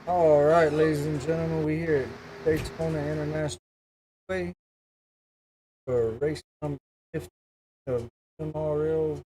All right, ladies and gentlemen, we here at Daytona International Way for race number 15 of MRL.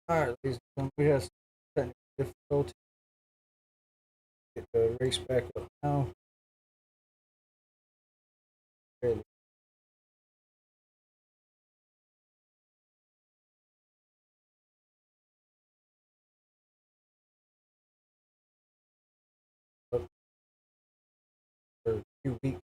All right, ladies and gentlemen, we have some technical difficulty. Get the race back up now. Fairly up for a few weeks.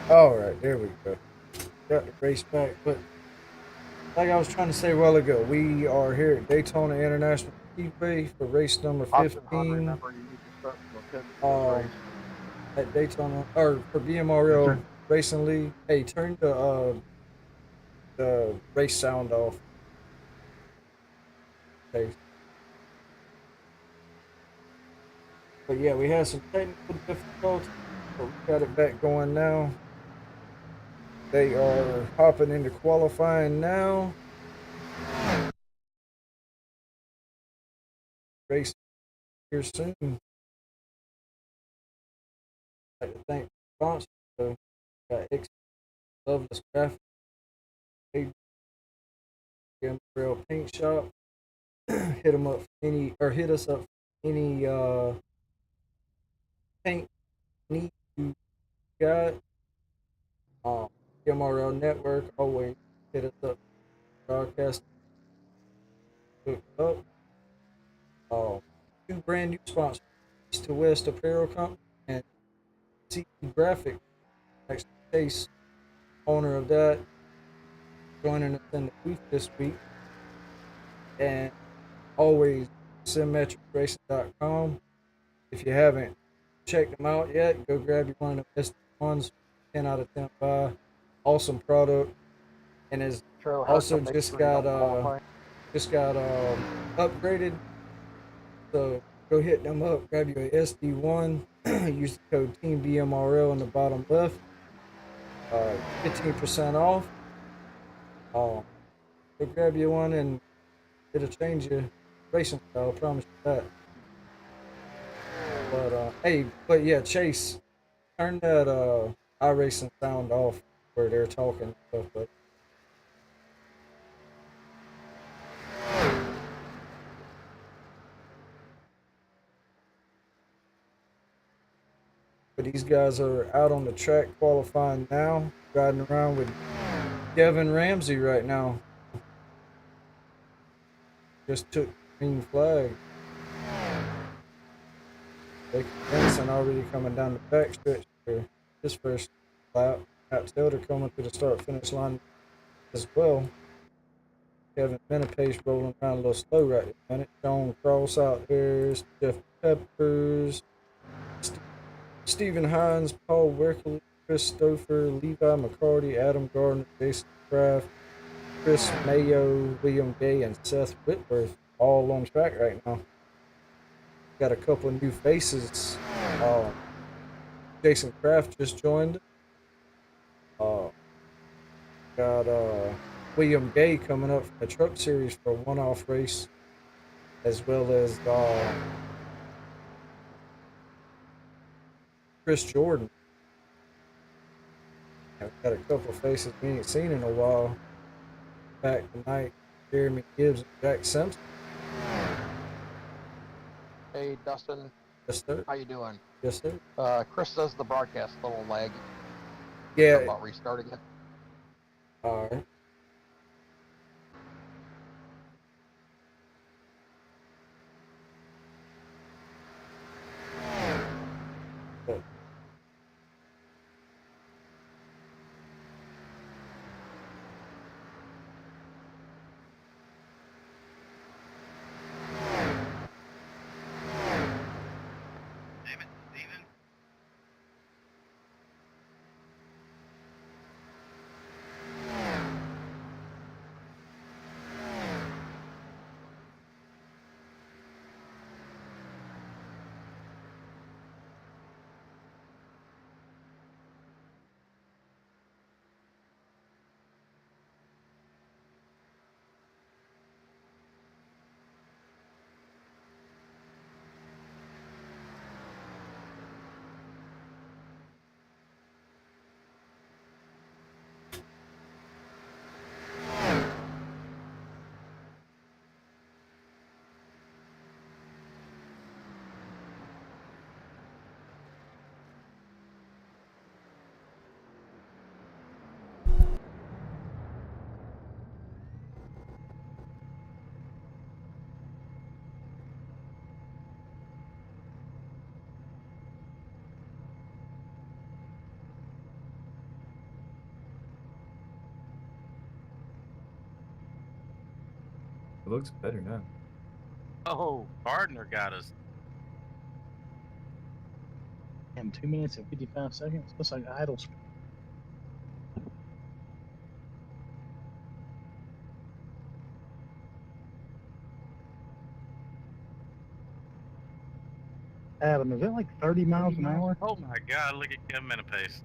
All right, there we go. Got the race back, but like I was trying to say a while ago, we are here at Daytona International Speedway for race number Option HUD, 15. remember you need to start from the pin for this Um, race. at Daytona or for Yes, BMRL sir. Racing League. Hey, turn the race sound off. Okay. But yeah, we had some technical difficulties, but we got it back going now. They are hopping into qualifying now. Race here soon. I'd like to thank the sponsor. So got X Loveless Graphics, Rail Paint Shop. Hit them up for any or hit us up for any paint needs you got. Um, MRL Network always hit us up. Broadcast hook up. Uh, Two brand new sponsors: East to West Apparel Company and CE Graphic. Actually, Chase, owner of that, joining us in the booth this week. And always symmetricracing.com. If you haven't checked them out yet, go grab you one of the SD1s. 10 out of 10 buy. Awesome product. And is Trailer has also to make sure you don't qualify. just got upgraded. So go hit them up, grab you a SD1, use the code Team BMRL in the bottom left, 15% off. Go grab you one and it'll change your racing style. I promise you that. But hey, but yeah, Chase, turn that iRacing sound off where they're talking and stuff. But these guys are out on the track qualifying now, riding around with Kevin Ramsey right now. Just took green flag. Jake Benson already coming down the backstretch for his first lap. Matt Taylor coming to the start finish line as well. Kevin Benepace rolling around a little slow right this minute. Sean Cross out there. Jeff Peppers. Stephen Hines, Paul Werkley, Chris Stouffer, Levi McCarty, Adam Gardner, Jason Kraft, Chris Mayo, William Gay, and Seth Whitworth all on track right now. Got a couple of new faces. Jason Kraft just joined. Uh, got William Gay coming up from the Truck Series for a one-off race, as well as Chris Jordan. I've got a couple of faces we ain't seen in a while. Back tonight, Jeremy Gibbs and Jack Simpson. Hey, Dustin. Yes, sir. How you doing? Yes, sir. Chris says the broadcast a little laggy. Yeah. About restarting it. All right. Good. It looks better now. Oh, Gardner got us. And 2 minutes and 55 seconds. Looks like idle speed. Adam, is that like 30 miles an hour? Oh my God! Look at Kevin Pace.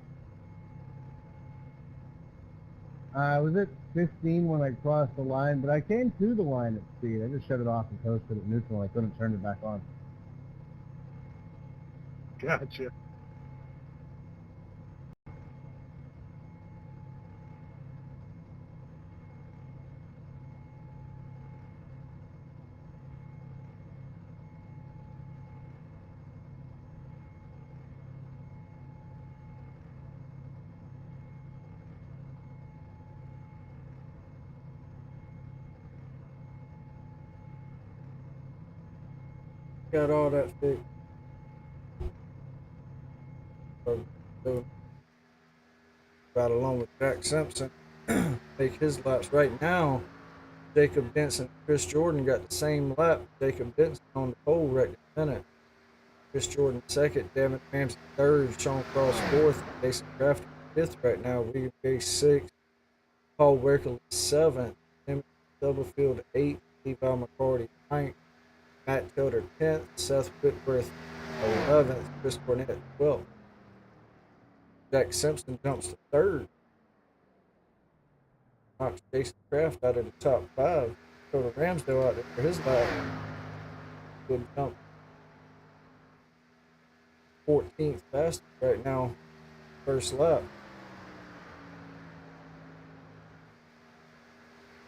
I was at 15 when I crossed the line, but I came through the line at speed. I just shut it off and posted it neutral. I couldn't turn it back on. Gotcha. Got all that fixed. So, right along with Jack Simpson, make his laps right now. Jacob Benson and Chris Jordan got the same lap. Jacob Benson on the pole right this minute. Chris Jordan second, Devin Ramsey third, Sean Cross fourth, Jason Kraft fifth right now, William Gay sixth, Paul Werkley seventh, Timothy Stubblefield eighth, Levi McCarty ninth, Matt Taylor 10th, Seth Whitworth 11th, Chris Cornett 12th. Jack Simpson jumps to third. Knocks Jason Kraft out of the top five. Throw Ramsdale out there for his lap. Good jump. 14th fastest right now, first lap.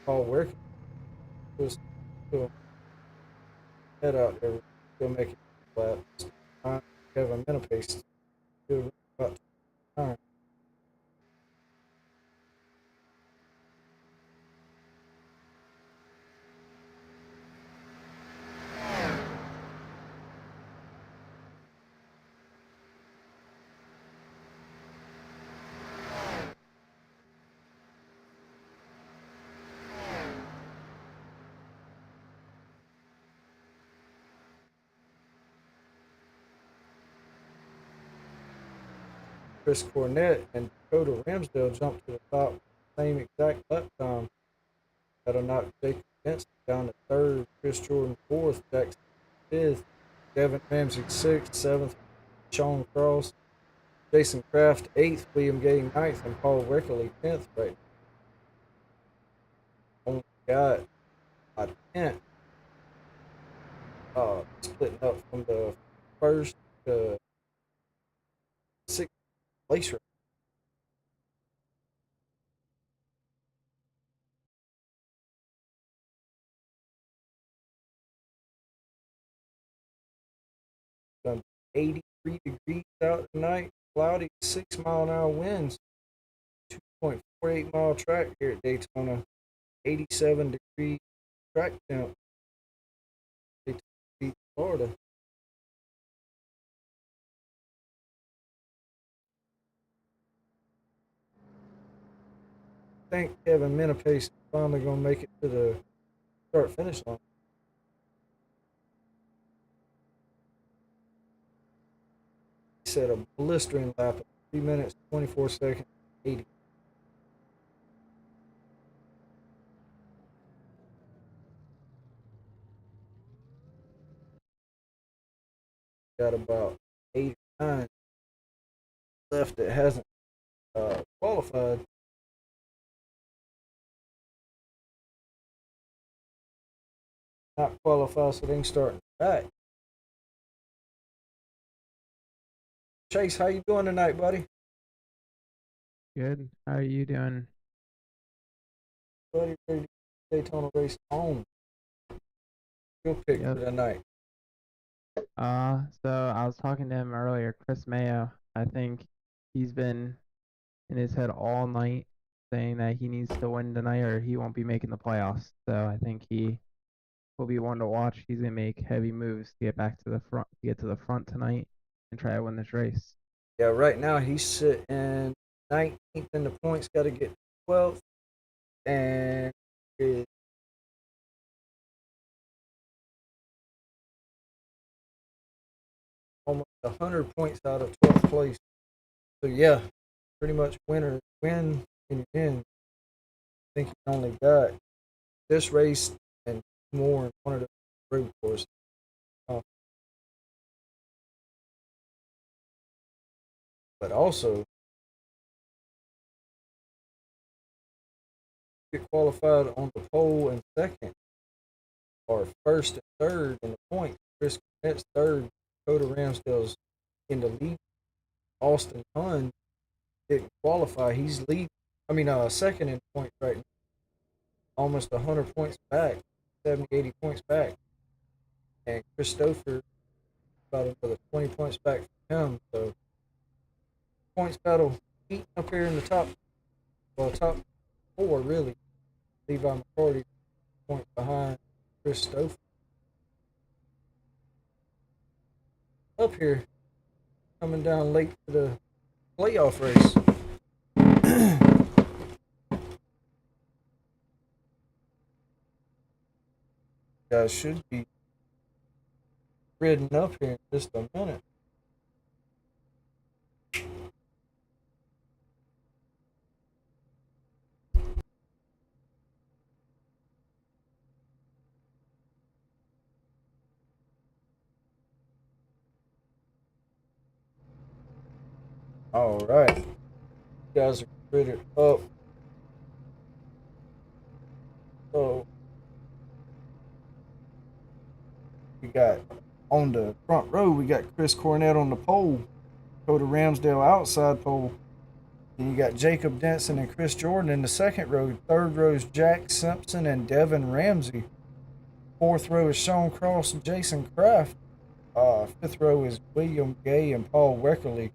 All working. Just still head out there, still making laps. Have a minute pace. Still about time. Chris Cornett and Dakota Ramsdale jumped to the top, same exact lap time. That'll knock Jacob Benson down to third, Chris Jordan fourth, Jackson fifth, Gavin Ramsey sixth, seventh, Sean Cross, Jason Kraft eighth, William Gay ninth, and Paul Wickerly 10th right now. Only got a 10th splitting up from the first to sixth place. Done 83 degrees out tonight, cloudy, 6-mile-an-hour winds, 2.48-mile track here at Daytona, 87-degree track temp, Daytona Beach, Florida. I think Kevin Minapace is finally going to make it to the start-finish line. He set a blistering lap at 3 minutes, 24 seconds, 80. Got about 8 or 9 left that hasn't qualified. Not qualified, so they can start back. Chase, how you doing tonight, buddy? Good. How are you doing? Buddy, ready to Daytona race home. Your pick Yep. for tonight. So I was talking to him earlier, Chris Mayo. I think he's been in his head all night saying that he needs to win tonight or he won't be making the playoffs. So I think he will be one to watch. He's gonna make heavy moves to get back to the front, to get to the front tonight and try to win this race. Yeah, right now he's sitting 19th in the points, got to get 12th, and is almost 100 points out of 12th place. So yeah, pretty much win and you win. I think he only got this race and more in one of the road courses. But also get qualified on the pole and second, or first and third in the point. Chris Cornett's third, Dakota Ramsdale's in the lead. Austin Hunn didn't qualify. He's second in points right now. Almost 100 points back, 70, 80 points back. And Christopher about another 20 points back from him. So points battle heating up here in the top four really. Levi McCarty points behind Christopher. Up here, coming down late to the playoff race. Guys should be ridden up here in just a minute. All right, you guys are ridden up. So we got on the front row, we got Chris Cornett on the pole. Dakota Ramsdale outside pole. Then you got Jacob Denson and Chris Jordan in the second row. Third row is Jack Simpson and Devin Ramsey. Fourth row is Sean Cross and Jason Kraft. Fifth row is William Gay and Paul Weckerly.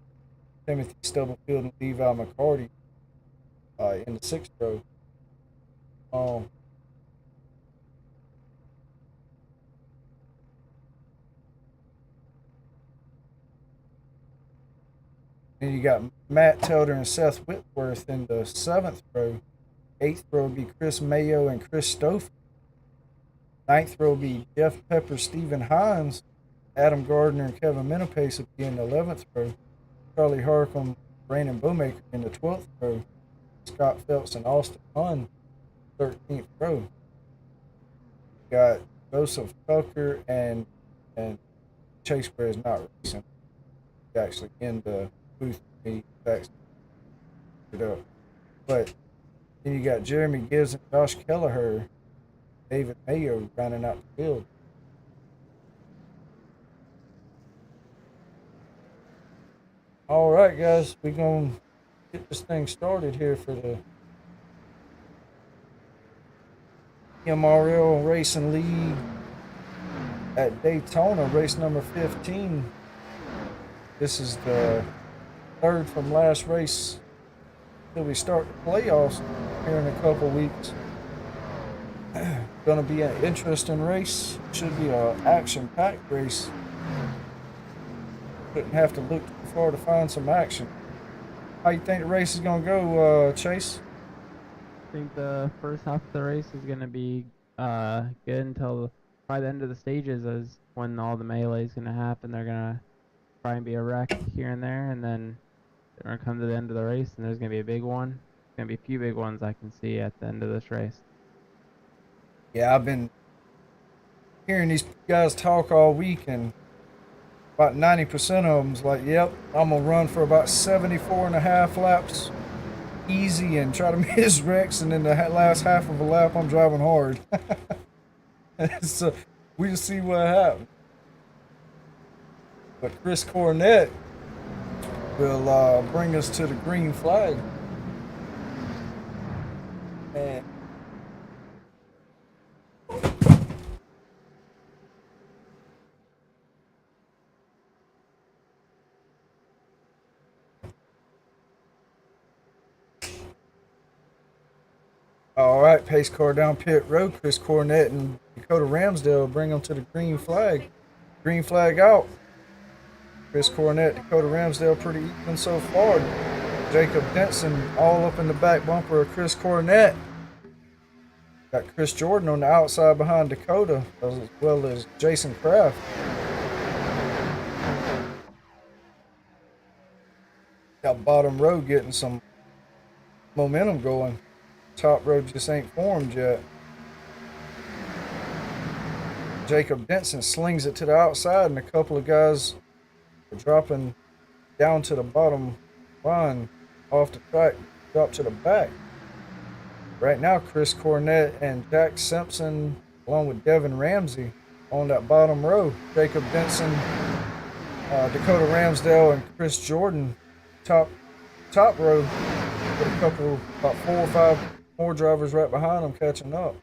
Timothy Stubblefield and Levi McCarty in the sixth row. Then you got Matt Telder and Seth Whitworth in the seventh row. Eighth row will be Chris Mayo and Chris Stoff. Ninth row will be Jeff Pepper, Stephen Hines, Adam Gardner, and Kevin Menapace will be in the 11th row. Charlie Harcum, Brandon Bowmaker in the 12th row. Scott Phelps and Austin Hunn, 13th row. You got Joseph Tucker and Chase Ware is not racing. He's actually in the booth with me. But then you got Jeremy Gibbs and Josh Kelleher, David Mayo running out the field. All right, guys, we're going to get this thing started here for the MRL Racing League at Daytona, race number 15. This is the third from last race till we start the playoffs here in a couple weeks. Going to be an interesting race. Should be an action-packed race. Couldn't have to look too far to find some action. How you think the race is going to go, Chase? I think the first half of the race is going to be good until by the end of the stages is when all the melee is going to happen. They're going to try and be a wreck here and there, and then they're going to come to the end of the race, and there's going to be a big one. There's going to be a few big ones I can see at the end of this race. Yeah, I've been hearing these guys talk all week, and about 90% of them's like, yep, I'm going to run for about 74.5 laps easy and try to miss wrecks, and then the last half of a lap I'm driving hard. So we just see what happens. But Chris Cornett will bring us to the green flag. And all right, pace car down pit road. Chris Cornett and Dakota Ramsdale bring them to the green flag. Green flag out. Chris Cornett, Dakota Ramsdale pretty even so far. Jacob Denson all up in the back bumper of Chris Cornett. Got Chris Jordan on the outside behind Dakota, as well as Jason Kraft. Got bottom row getting some momentum going. Top row just ain't formed yet. Jacob Denson slings it to the outside, and a couple of guys are dropping down to the bottom line off the track, drop to the back. Right now, Chris Cornett and Jack Simpson, along with Devin Ramsey, on that bottom row. Jacob Denson, Dakota Ramsdale, and Chris Jordan, top row, with a couple, about 4 or 5 more drivers right behind them catching up.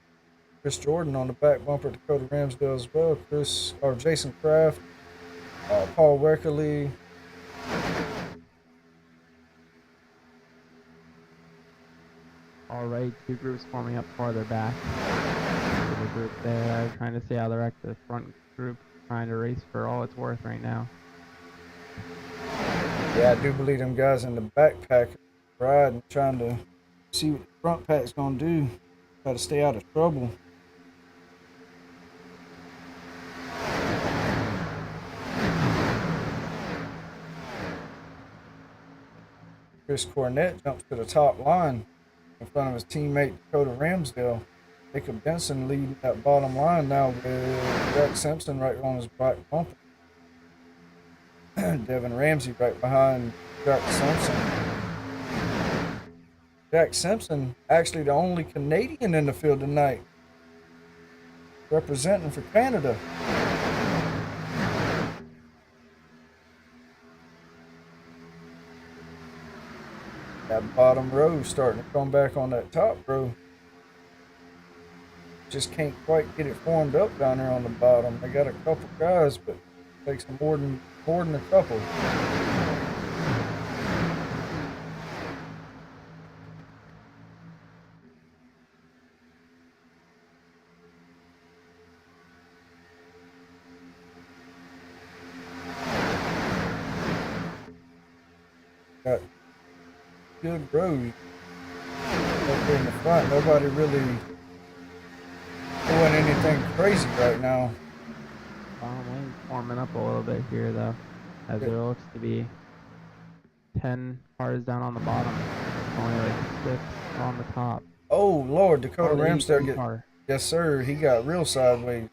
Chris Jordan on the back bumper, Dakota Ramsdale as well. Jason Kraft, Paul Weckerly. All right, two groups forming up farther back. The group there trying to see how the wreck the front group trying to race for all it's worth right now. Yeah, I do believe them guys in the backpack riding, trying to see what the front pack's gonna do. Try to stay out of trouble. Chris Cornett jumps to the top line in front of his teammate Dakota Ramsdale. Jacob Denson leading that bottom line now with Jack Simpson right on his back bumper. Devin Ramsey right behind Jack Simpson. Jack Simpson, actually the only Canadian in the field tonight, representing for Canada. That bottom row starting to come back on that top row. Just can't quite get it formed up down there on the bottom. They got a couple guys, but it takes more than a couple. Got good rows up there in the front. Nobody really doing anything crazy right now. Bottom lane's forming up a little bit here, though, as there looks to be 10 cars down on the bottom, only like 6 on the top. Oh Lord, Dakota Oh, the Ramsdale 83 get. car. Yes, sir. He got real sideways.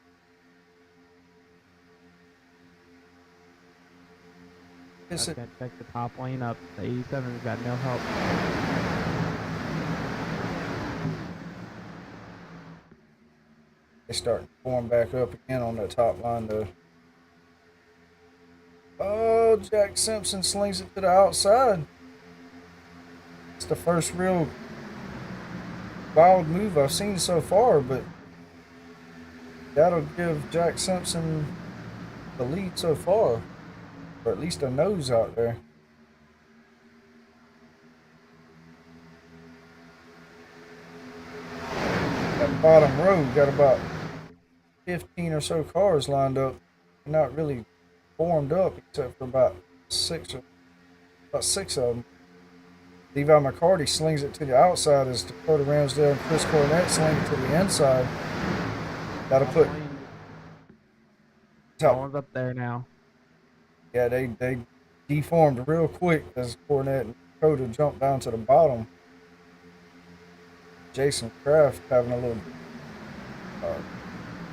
Is it? Gotta check the top lane up. The 87's got no help. They start going back up again on that top line though. Oh, Jack Simpson slings it to the outside. It's the first real wild move I've seen so far, but that'll give Jack Simpson the lead so far, or at least a nose out there. That bottom row got about 15 or so cars lined up, not really formed up except for about six of them. Levi McCarty slings it to the outside as Dakota Ramsdale and Chris Cornett sling it to the inside. That'll put That one's up there now. Yeah, they deformed real quick as Cornett and Dakota jumped down to the bottom. Jason Kraft having a little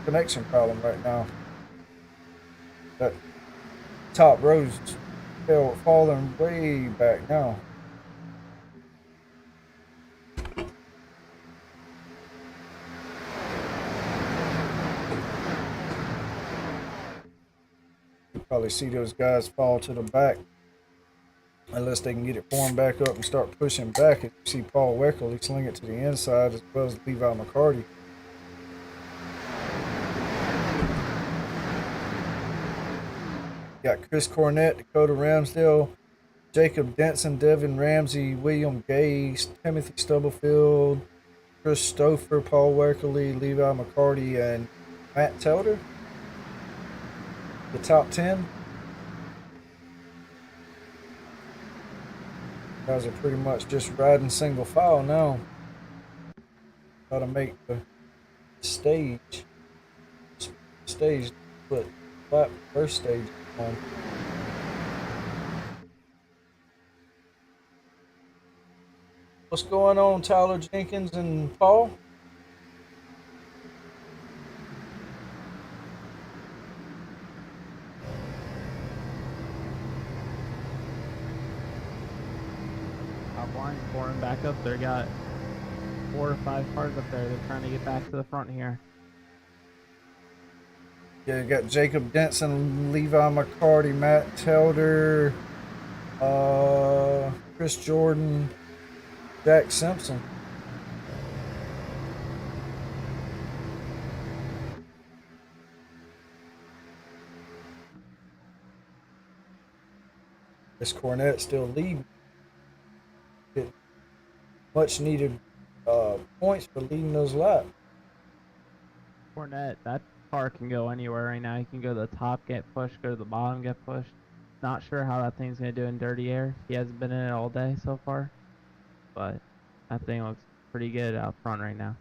connection problem right now. That top row's falling way back now. You probably see those guys fall to the back unless they can get it formed back up and start pushing back. And you see Paul Weckerly sling it to the inside as well as Levi McCarty. Got Chris Cornett, Dakota Ramsdale, Jacob Denson, Devin Ramsey, William Gay, Timothy Stubblefield, Chris Stouffer, Paul Weckerly, Levi McCarty, and Matt Telder. The top 10. Guys are pretty much just riding single file now. Got to make the stage, but lap first stage on. What's going on, Tyler Jenkins and Paul? Top line's pouring back up there. Got 4 or 5 cars up there. They're trying to get back to the front here. Yeah, you got Jacob Denson, Levi McCarty, Matt Telder, Chris Jordan, Jack Simpson. This Cornett still leading. Get much needed points for leading those laps. Cornett, that car can go anywhere right now. He can go to the top, get pushed, go to the bottom, get pushed. Not sure how that thing's going to do in dirty air. He hasn't been in it all day so far. But that thing looks pretty good out front right now.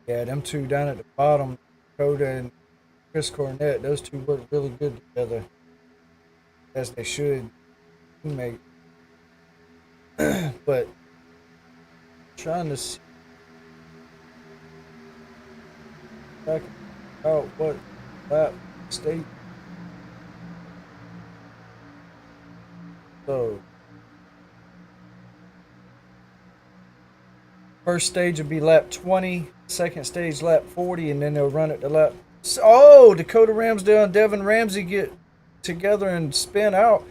Yeah, them two down at the bottom, Dakota and Chris Cornett, those two work really good together. As they should. Teammate. But trying to see back out what lap state. So first stage will be lap 20, second stage lap 40, and then they'll run it to lap. Oh, Dakota Ramsdale and Devin Ramsey get together and spin out,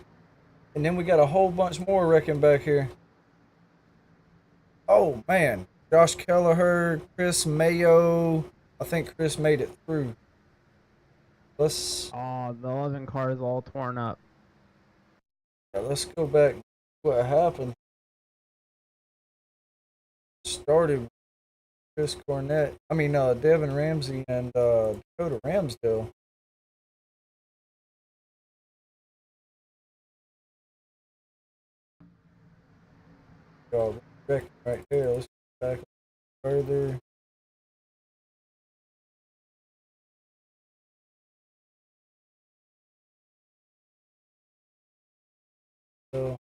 and then we got a whole bunch more wrecking back here. Oh man, Josh Kelleher, Chris Mayo. I think Chris made it through. Let's Oh, the 11 car is all torn up. let's go back. What happened? Started with Chris Cornett. I mean, Devin Ramsey and Dakota Ramsdale. Back right there. Let's go back further. So,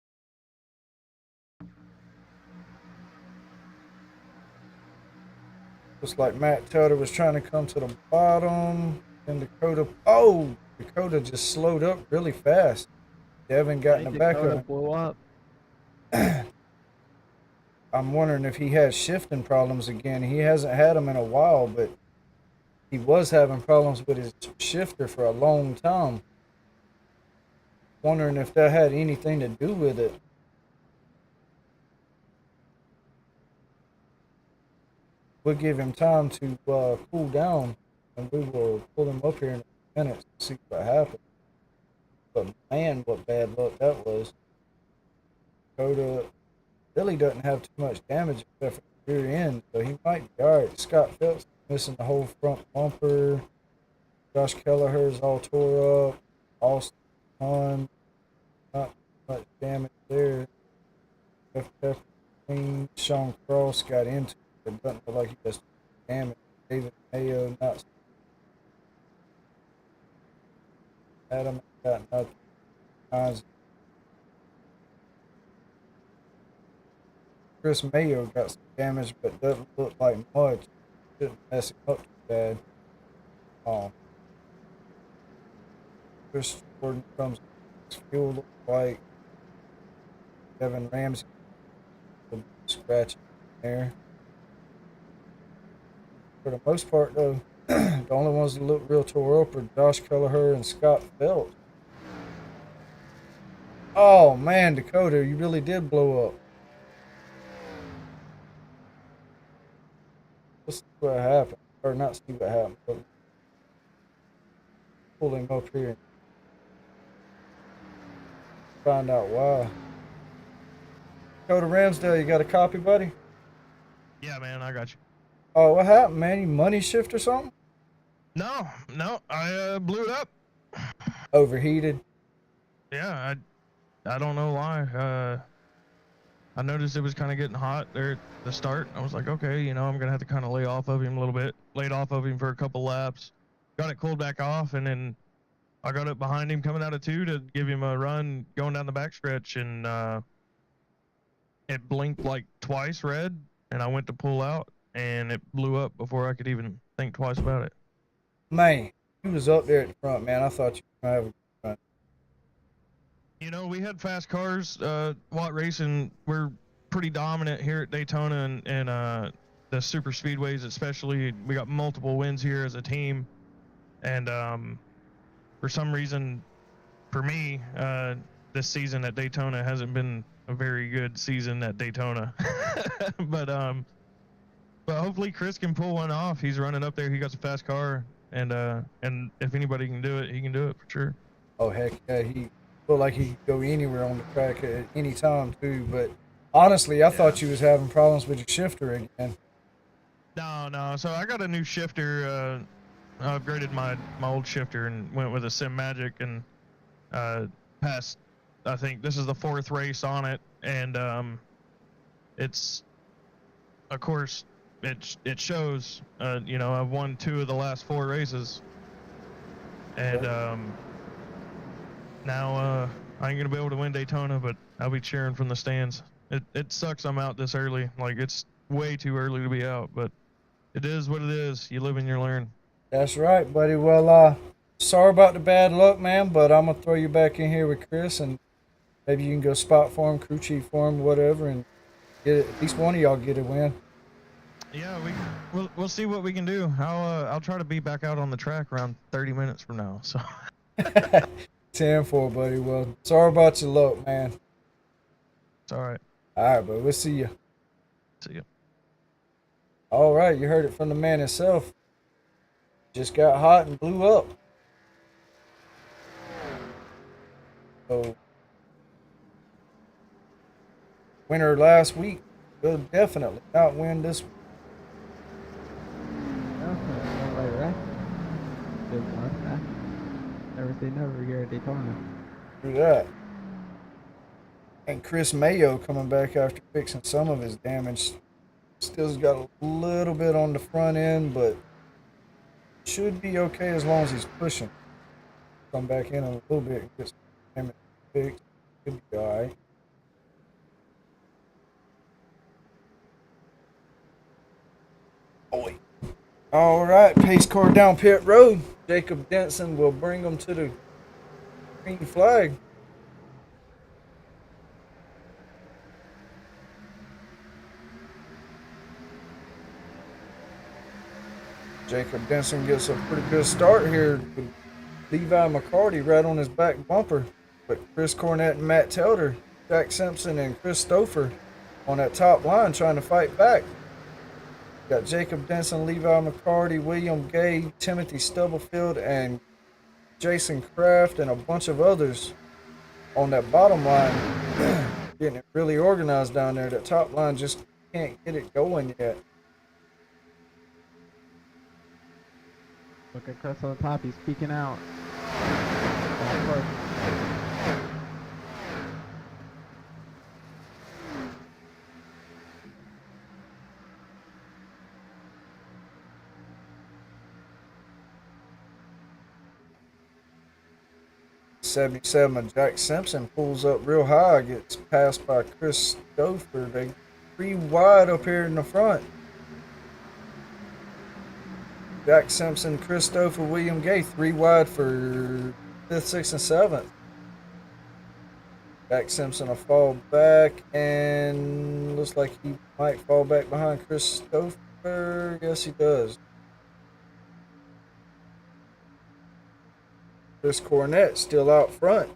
looks like Matt Taylor was trying to come to the bottom. And Dakota. Oh, Dakota just slowed up really fast. Devin got in the back of Dakota him. blew up. I'm wondering if he has shifting problems again. He hasn't had them in a while, but he was having problems with his shifter for a long time. Wondering if that had anything to do with it. We'll give him time to cool down, and we will pull him up here in a minute to see what happens. But man, what bad luck that was. Dakota really doesn't have too much damage except for the rear end, so he might be alright. Scott Phelps missing the whole front bumper. Josh Kelleher's all tore up. Austin Hunt, not much damage there. Jeff Pepper, Sean Cross got into it, but doesn't look like he has damage. David Mayo, not Adam got nothing. Chris Mayo got some damage, but doesn't look like much. Didn't mess him up too bad. Chris Jordan comes fuel look like Devin Ramsey scratch there. For the most part, though, the only ones that look real tore up are Josh Kelleher and Scott Phelps. Oh man, Dakota, you really did blow up. Let's see what happened, or not see what happened, but pull him up here and find out why. Dakota Ramsdale, you got a copy, buddy? Yeah, man, I got you. Oh, what happened, man? You money shift or something? No, I blew it up. Overheated. Yeah, I don't know why. I noticed it was kind of getting hot there at the start. I was like, okay, you know, I'm gonna have to kind of lay off of him a little bit. Laid off of him for a couple laps, got it cooled back off, and then I got up behind him coming out of 2 to give him a run going down the backstretch, and it blinked like twice red, and I went to pull out, and it blew up before I could even think twice about it. Man, he was up there at the front, man. I thought you were gonna have a good run. You know, we had fast cars. Watt Racing, we're pretty dominant here at Daytona and the super speedways, especially. We got multiple wins here as a team, and for some reason, for me, this season at Daytona hasn't been a very good season at Daytona. but hopefully Chris can pull one off. He's running up there. He got a fast car, and if anybody can do it, he can do it for sure. Oh heck yeah, he looked like he could go anywhere on the track at any time too. But honestly, I thought you was having problems with your shifter again. No. So I got a new shifter. I upgraded my old shifter and went with a Sim Magic and passed. I think this is the 4th race on it, and it's, of course, it shows. You know, I've won 2 of the last 4 races, and now I ain't gonna be able to win Daytona, but I'll be cheering from the stands. It sucks I'm out this early. Like, it's way too early to be out, but it is what it is. You live and you learn. That's right, buddy. Well, sorry about the bad luck, man, but I'm gonna throw you back in here with Chris, and maybe you can go spot for him, crew chief for him, whatever, and get it, at least one of y'all get a win. Yeah, we'll see what we can do. I'll try to be back out on the track around 30 minutes from now. So 10-4, buddy. Well, sorry about your luck, man. it's all right. All right, but we'll see you. See you. All right, you heard it from the man himself. Just got hot and blew up. So, winner last week will definitely not win this week. Right. Good one, right? Never say never here at Daytona. Do that. And Chris Mayo coming back after fixing some of his damage. Still's got a little bit on the front end, but should be okay as long as he's pushing. Come back in a little bit and get some damage fixed. Should be alright. Boy. Alright, pace car down pit road. Jacob Denson will bring them to the green flag. Jacob Denson gets a pretty good start here with Levi McCarty right on his back bumper. But Chris Cornett and Matt Telder, Jack Simpson and Chris Stouffer on that top line trying to fight back. Got Jacob Denson, Levi McCarty, William Gay, Timothy Stubblefield, and Jason Kraft, and a bunch of others on that bottom line. Getting it really organized down there. That top line just can't get it going yet. Look at Chris on the top, he's peeking out. 77, Jack Simpson pulls up real high, gets passed by Chris Stouffer. They 3 wide up here in the front. Jack Simpson, Chris Stouffer, William Gay, 3 wide for 5th, 6th, and 7th. Jack Simpson will fall back, and looks like he might fall back behind Chris Stouffer. Yes, he does. Chris Cornett still out front.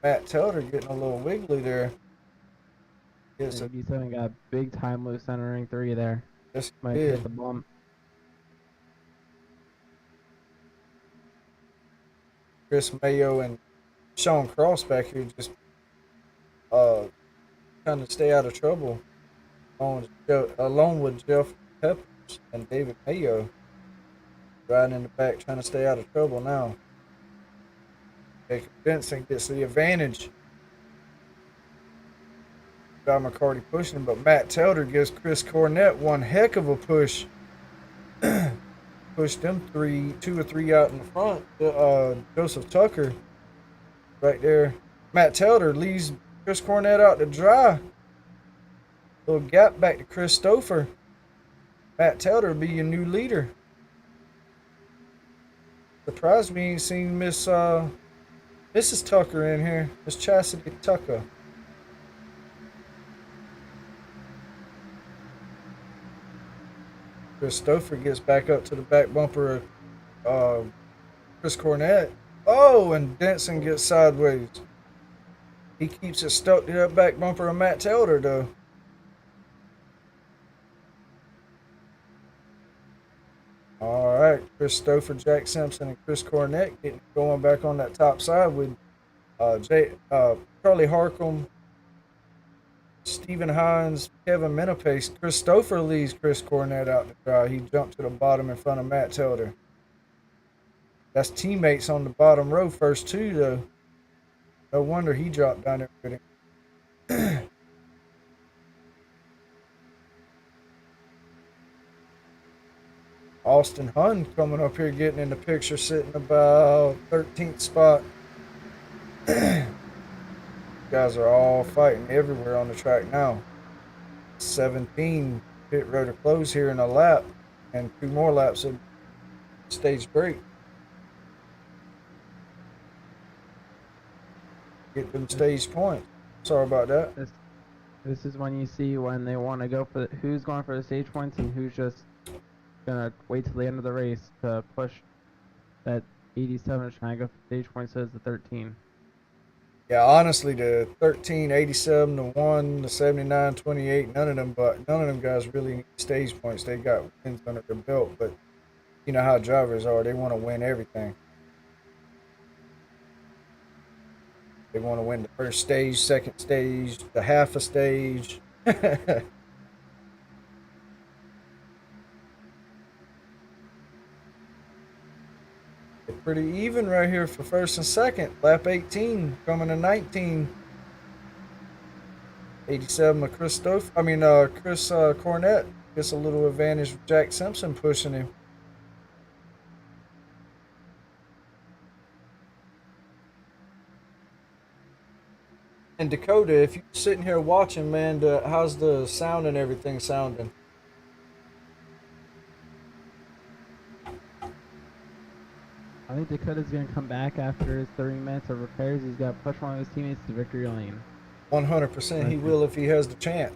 Matt Telder getting a little wiggly there. Yes, 87 got big time loose centering 3 there. yes, he Might did. hit the bump. Chris Mayo and Sean Cross back here just trying to stay out of trouble. Along with Jeff Peppers and David Mayo. Riding in the back trying to stay out of trouble now. Jacob Benson gets the advantage. Got McCarty pushing, but Matt Telder gives Chris Cornett one heck of a push. Pushed them 2 or 3 out in the front. Joseph Tucker right there. Matt Telder leaves Chris Cornett out to dry. Little gap back to Chris Stouffer. Matt Telder will be your new leader. Surprised me ain't seen Mrs. Tucker in here. Miss Chastity Tucker. Chris Stouffer gets back up to the back bumper of Chris Cornett. Oh, and Denson gets sideways. He keeps it stuck to that back bumper of Matt Telder, though. All right, Chris Stouffer, Jack Simpson, and Chris Cornett getting going back on that top side with Charlie Harcum, Stephen Hines, Kevin Menapace. Chris Stouffer leaves Chris Cornett out to dry. He jumped to the bottom in front of Matt Telder. That's teammates on the bottom row, first 2 though. No wonder he dropped down there with him. Austin Hunn coming up here getting in the picture, sitting about 13th spot. Guys are all fighting everywhere on the track now. 17 pit road to close here in a lap, and 2 more laps of stage break. Get them stage points. Sorry about that. This is when you see when they want to go for who's going for the stage points and who's just gonna wait till the end of the race to push that 87 trying to go for stage points as the 13. Yeah, honestly, the 13, 87 to 1, the 79, 28, none of them guys really need stage points. They got wins under their belt, but you know how drivers are. They want to win everything. They want to win the first stage, second stage, the half a stage. It's pretty even right here for first and second. Lap 18 coming to 19. 87 of Chris Cornett gets a little advantage with Jack Simpson pushing him. And Dakota, if you're sitting here watching, man, how's the sound and everything sounding? I think Dakota's going to come back after his 30 minutes of repairs. He's got to push one of his teammates to victory lane. 100% he will if he has the chance.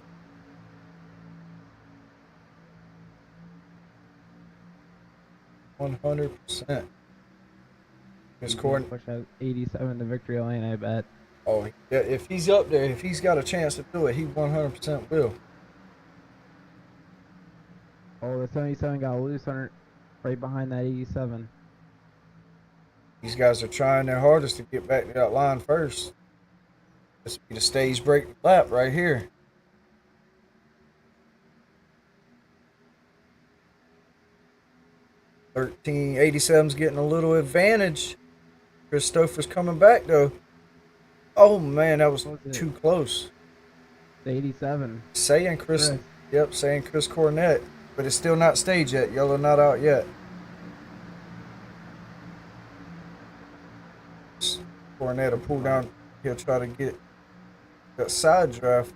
%. His Corn push out 87 to victory lane, I bet. Oh, yeah, if he's up there, if he's got a chance to do it, he 100% will. Oh, the 77 got loose on right behind that 87. These guys are trying their hardest to get back to that line first. This will be the stage break lap right here. $13.87's getting a little advantage. Christopher's coming back though. Oh man, that was too close. The 87. Saying Chris Cornett, but it's still not staged yet. Yellow not out yet. Cornett will pull down. He'll try to get that side draft.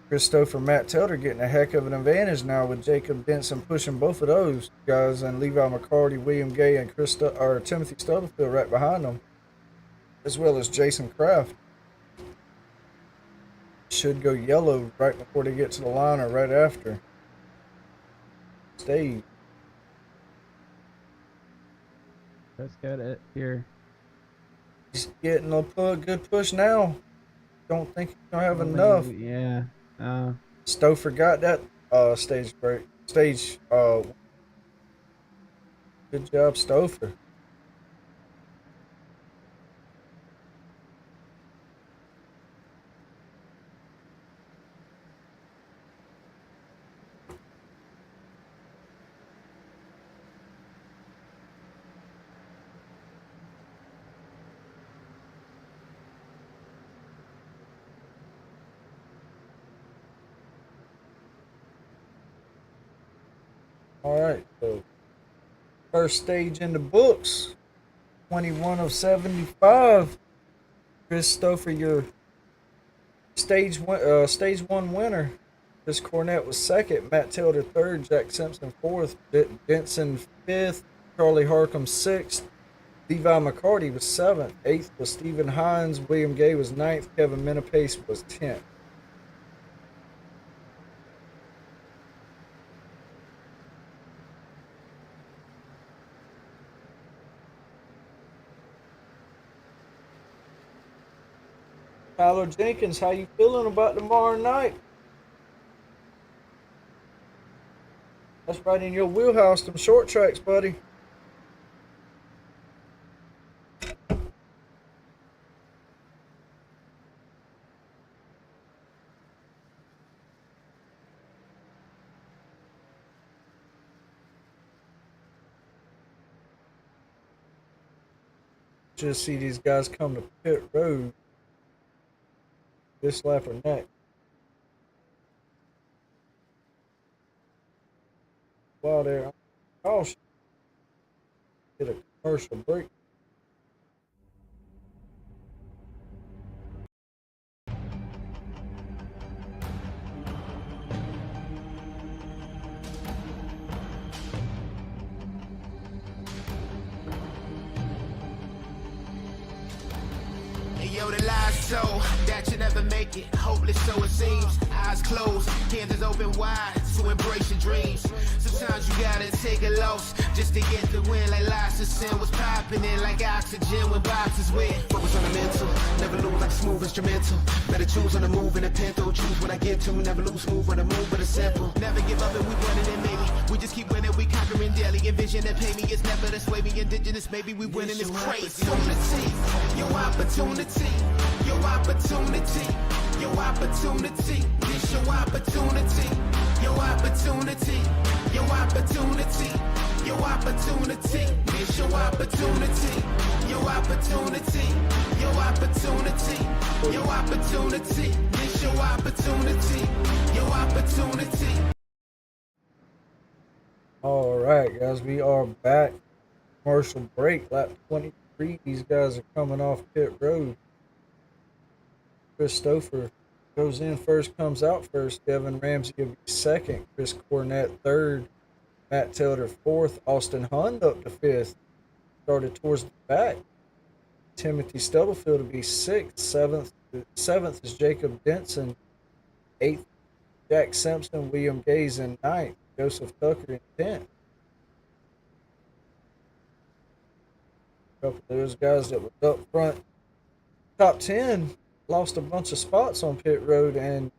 Christopher Matt Telder getting a heck of an advantage now with Jacob Benson pushing both of those guys and Levi McCarty, William Gay, and Timothy Stubblefield right behind them, as well as Jason Kraft. Should go yellow right before they get to the line or right after. Stay. Let's get it here. He's getting a good push now. Don't think he's gonna have enough. Yeah. Stouffer got that stage break. Good job, Stouffer. All right, so first stage in the books, 21 of 75. Christopher, your stage one winner. Chris Cornett was second, Matt Tilder third, Jack Simpson fourth, Benson fifth, Charlie Harcum sixth, Levi McCarty was seventh, eighth was Stephen Hines, William Gay was ninth, Kevin Menapace was 10th. Tyler Jenkins, how you feeling about tomorrow night? That's right in your wheelhouse, them short tracks, buddy. Just see these guys come to pit road this lap or next. While they're caution, get a commercial break. Yo, the lies so that you never make it. Hopeless, so it seems. Eyes closed, hands is open wide. to embrace your dreams. Sometimes you gotta take a loss just to get the win. Like Licensor was popping in like oxygen when boxes win. Focus on the mental, never lose like a smooth instrumental. Better choose on the move in a pinto. Choose when I get to, never lose smooth on the move, but it's simple. Never give up and we winning it, maybe. We just keep winning, we conquering daily. Envision and pay me, it's never the sway me. Indigenous, maybe we winning this crazy. Your opportunity, your opportunity, your opportunity. This your opportunity, your opportunity, your opportunity, your opportunity. This your opportunity, your opportunity, your opportunity, your opportunity. This your opportunity, your opportunity. All right, guys, we are back. Commercial break, lap 23. These guys are coming off pit road. Chris Stouffer goes in first, comes out first. Devin Ramsey will be second. Chris Cornett third. Matt Taylor fourth. Austin Hund up to fifth. Started towards the back. Timothy Stubblefield will be sixth. Seventh is Jacob Denson. Eighth, Jack Simpson. William Gaze in ninth. Joseph Tucker in 10th. A couple of those guys that was up front, top 10, lost a bunch of spots on pit road, and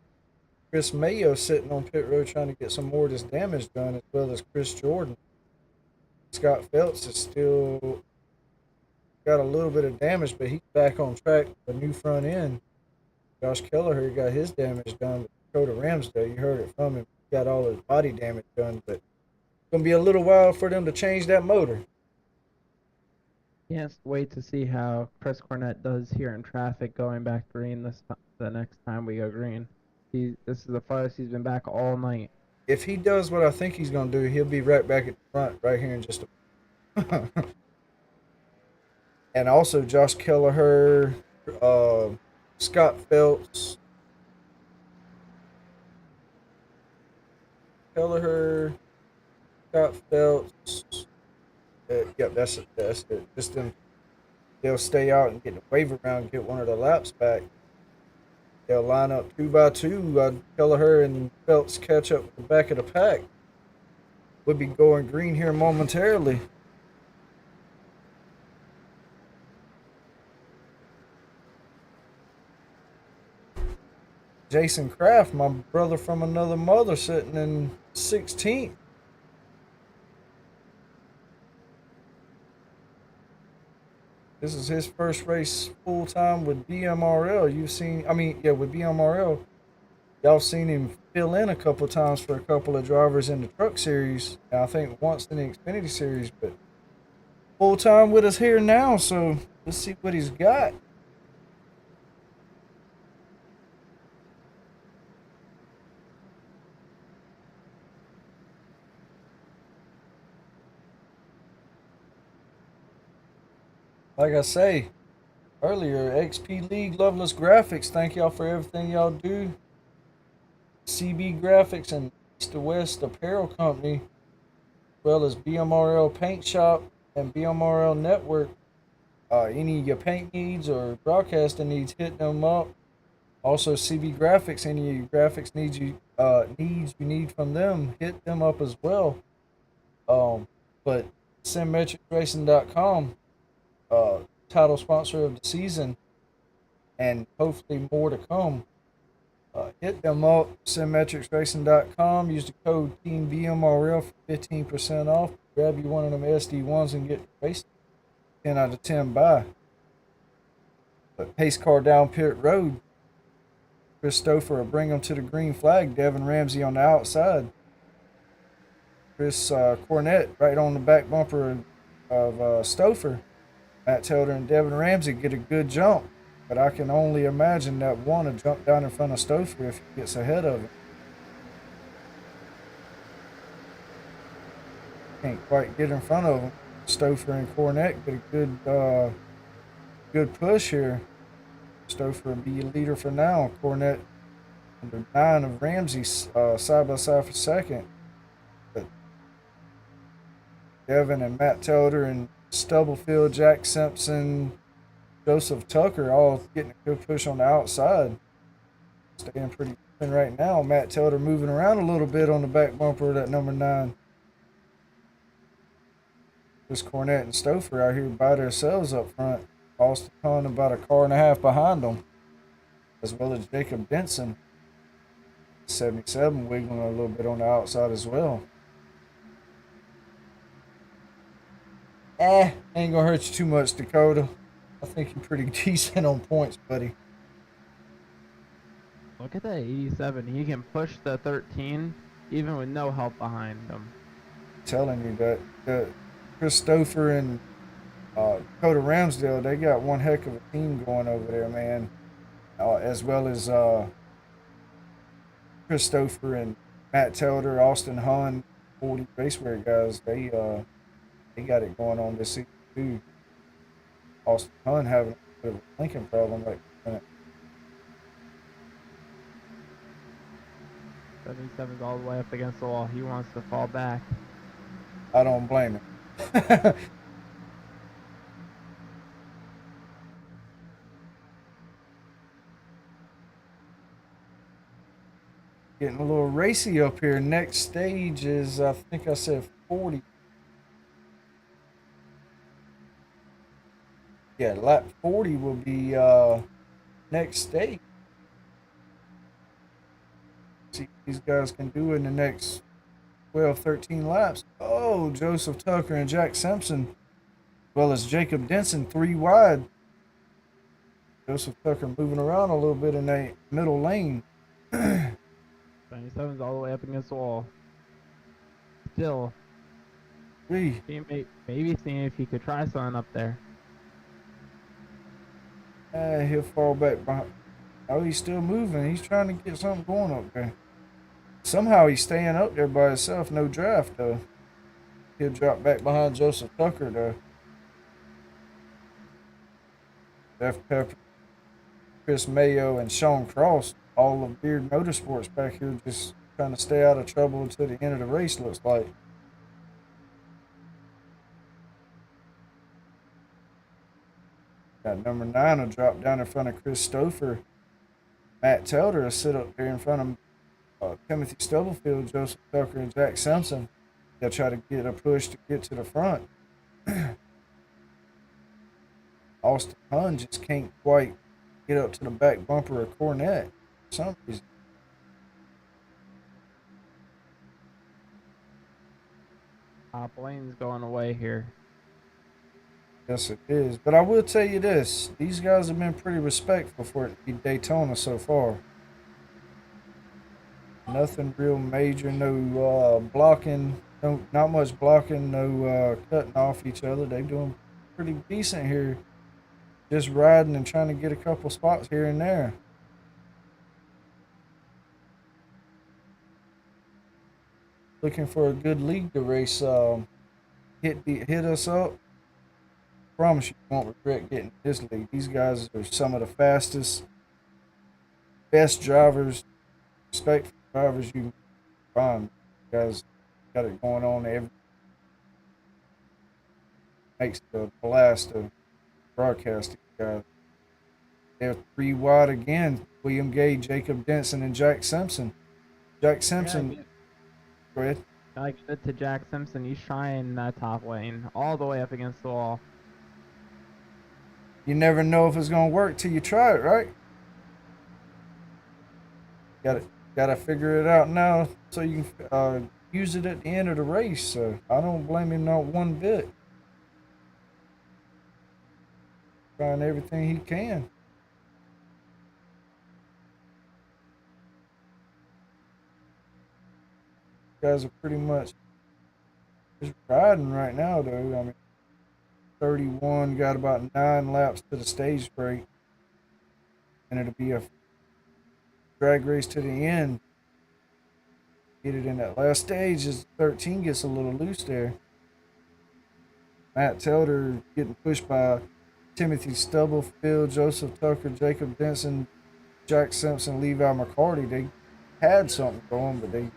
Chris Mayo sitting on pit road trying to get some more of this damage done, as well as Chris Jordan. Scott Phelps is still got a little bit of damage, but he's back on track with a new front end. Josh Kelleher got his damage done with Dakota Ramsdale. You heard it from him. He got all his body damage done, but it's going to be a little while for them to change that motor. Can't wait to see how Chris Cornett does here in traffic going back green the next time we go green. This is the farthest he's been back all night. If he does what I think he's going to do, he'll be right back at the front right here in just a And also Josh Kelleher, Scott Phelps, Kelleher, Scott Phelps. Yep, that's it. Just them. They'll stay out and get the wave around, get one of the laps back. They'll line up 2 by 2. Kelleher and Phelps catch up with the back of the pack. We'll be going green here momentarily. Jason Kraft, my brother from another mother, sitting in 16th. This is his first race full time with BMRL. With BMRL. Y'all seen him fill in a couple times for a couple of drivers in the truck series. And I think once in the Xfinity series, but full time with us here now. So let's see what he's got. Like I say earlier, XP League, Loveless Graphics, thank y'all for everything y'all do. CB Graphics and East to West Apparel Company, as well as BMRL Paint Shop and BMRL Network. Any of your paint needs or broadcasting needs, hit them up. Also CB Graphics, any of your graphics needs you need from them, hit them up as well. But SymmetricRacing.com, title sponsor of the season, and hopefully more to come. Hit them up, SymmetricRacing.com. Use the code TEAMVMRL for 15% off. Grab you one of them SD1s and get racing. 10 out of 10 buy. But pace car down pit road. Chris Stouffer will bring them to the green flag. Devin Ramsey on the outside. Chris Cornett right on the back bumper of Stouffer. Matt Taylor and Devin Ramsey get a good jump, but I can only imagine that one will jump down in front of Stouffer if he gets ahead of him. Can't quite get in front of him. Stouffer and Cornett get a good push here. Stouffer will be a leader for now. Cornett under 9 of Ramsey side by side for second. But Devin and Matt Taylor and Stubblefield, Jack Simpson, Joseph Tucker all getting a good push on the outside. staying pretty even right now. Matt Telder moving around a little bit on the back bumper of that number 9. Chris Cornett and Stouffer out here by themselves up front. Austin Hunt about a car and a half behind them, as well as Jacob Denson. 77 wiggling a little bit on the outside as well. Ain't gonna hurt you too much, Dakota. I think you're pretty decent on points, buddy. Look at that 87. He can push the 13 even with no help behind him. I'm telling you that Chris Stouffer and Dakota Ramsdale, they got one heck of a team going over there, man. As well as Chris Stouffer and Matt Telder, Austin Hunt, 40 Raceway guys. They got it going on this season too. Austin Hunt having a bit of a Lincoln problem right now. 77's all the way up against the wall. He wants to fall back. I don't blame him. Getting a little racy up here. Next stage is, I think I said 40. Yeah, lap 40 will be next stage. See what these guys can do in the next 12, 13 laps. Oh, Joseph Tucker and Jack Simpson, as well as Jacob Denson, 3 wide. Joseph Tucker moving around a little bit in that middle lane. 77's all the way up against the wall. Still, maybe seeing if he could try something up there. He'll fall back behind. Oh, he's still moving. He's trying to get something going up there. Somehow he's staying up there by himself. No draft, though. He'll drop back behind Joseph Tucker, though. Jeff Pepper, Chris Mayo, and Sean Cross, all of Beard Motorsports back here, just trying to stay out of trouble until the end of the race, looks like. Got number 9 will drop down in front of Chris Stouffer. Matt Telder will sit up there in front of Timothy Stubblefield, Joseph Tucker, and Jack Simpson. They'll try to get a push to get to the front. Austin Hunt just can't quite get up to the back bumper of Cornett for some reason. Top lane's going away here. Yes, it is. But I will tell you this. These guys have been pretty respectful for it to be Daytona so far. Nothing real major. No blocking. Not much blocking. No cutting off each other. They're doing pretty decent here. Just riding and trying to get a couple spots here and there. Looking for a good league to race. Hit us up. Promise you won't regret getting this league. These guys are some of the fastest, best drivers, respectful drivers you can find. You guys got it going on. Makes it a blast to broadcast these guys. They're 3 wide again. William Gay, Jacob Denson, and Jack Simpson. Jack Simpson. Go ahead. I give it to Jack Simpson. He's trying that top lane all the way up against the wall. You never know if it's gonna work till you try it, right? Gotta figure it out now so you can use it at the end of the race. So I don't blame him not one bit. Trying everything he can. Guys are pretty much just riding right now, though. I mean, 31 got about 9 laps to the stage break, and it'll be a drag race to the end. Get it in that last stage as 13 gets a little loose there. Matt Telder getting pushed by Timothy Stubblefield, Joseph Tucker, Jacob Denson, Jack Simpson, Levi McCarty. They had something going, but the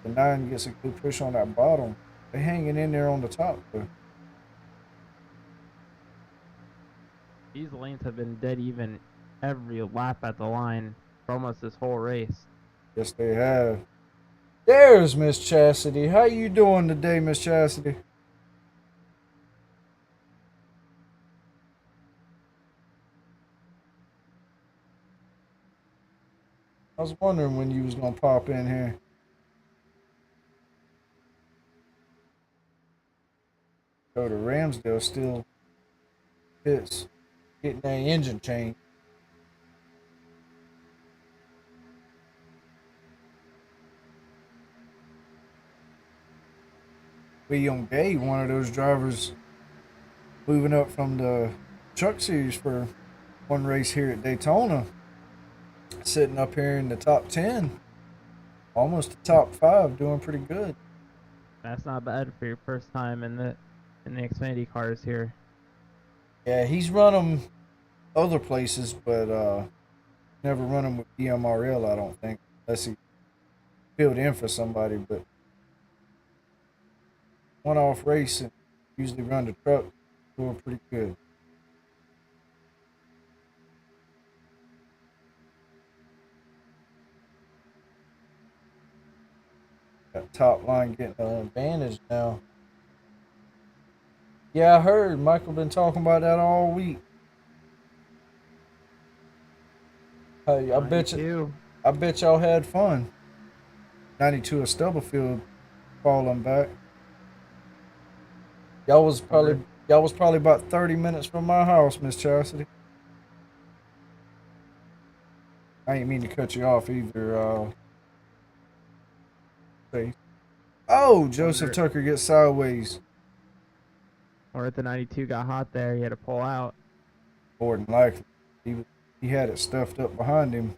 9 gets a good push on that bottom. They're hanging in there on the top, though. These lanes have been dead even every lap at the line. for almost this whole race. Yes, they have. There's Miss Chastity. How you doing today, Miss Chastity? I was wondering when you was gonna pop in here. Go to Ramsdale still fits getting that engine change. William Gay, one of those drivers moving up from the truck series for one race here at Daytona, sitting up here in the top 10, almost the top 5, doing pretty good. That's not bad for your first time in the Xfinity cars here. Yeah, he's run them other places, but never run them with DMRL, I don't think, unless he filled in for somebody. But one-off race and usually run the truck, doing pretty good. That top line getting an advantage now. Yeah, I heard Michael been talking about that all week. Hey, I bet y'all had fun. 92 of Stubblefield falling back. Y'all was probably about 30 minutes from my house, Miss Chastity. I ain't mean to cut you off either. Oh, Joseph Tucker gets sideways. Or if the 92 got hot there, he had to pull out. More than likely. He had it stuffed up behind him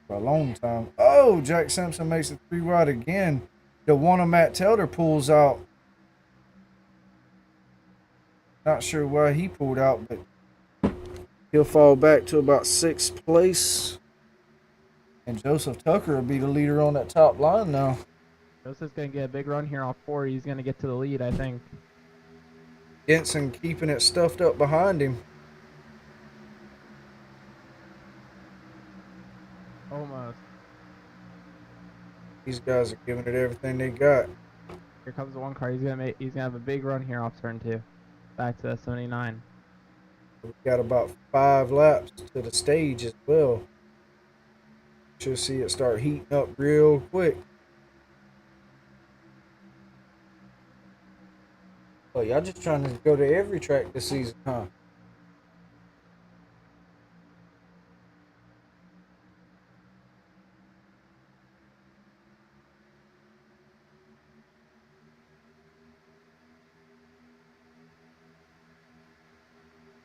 for a long time. Oh, Jack Simpson makes it 3 wide again. The one of Matt Taylor pulls out. Not sure why he pulled out, but he'll fall back to about 6th place. And Joseph Tucker will be the leader on that top line now. Joseph's going to get a big run here off 4. He's going to get to the lead, I think. Denson keeping it stuffed up behind him. Almost. These guys are giving it everything they got. Here comes the one car. He's gonna have a big run here off turn 2. Back to that 79. We've got about 5 laps to the stage as well. Should see it start heating up real quick. Oh, y'all just trying to go to every track this season, huh?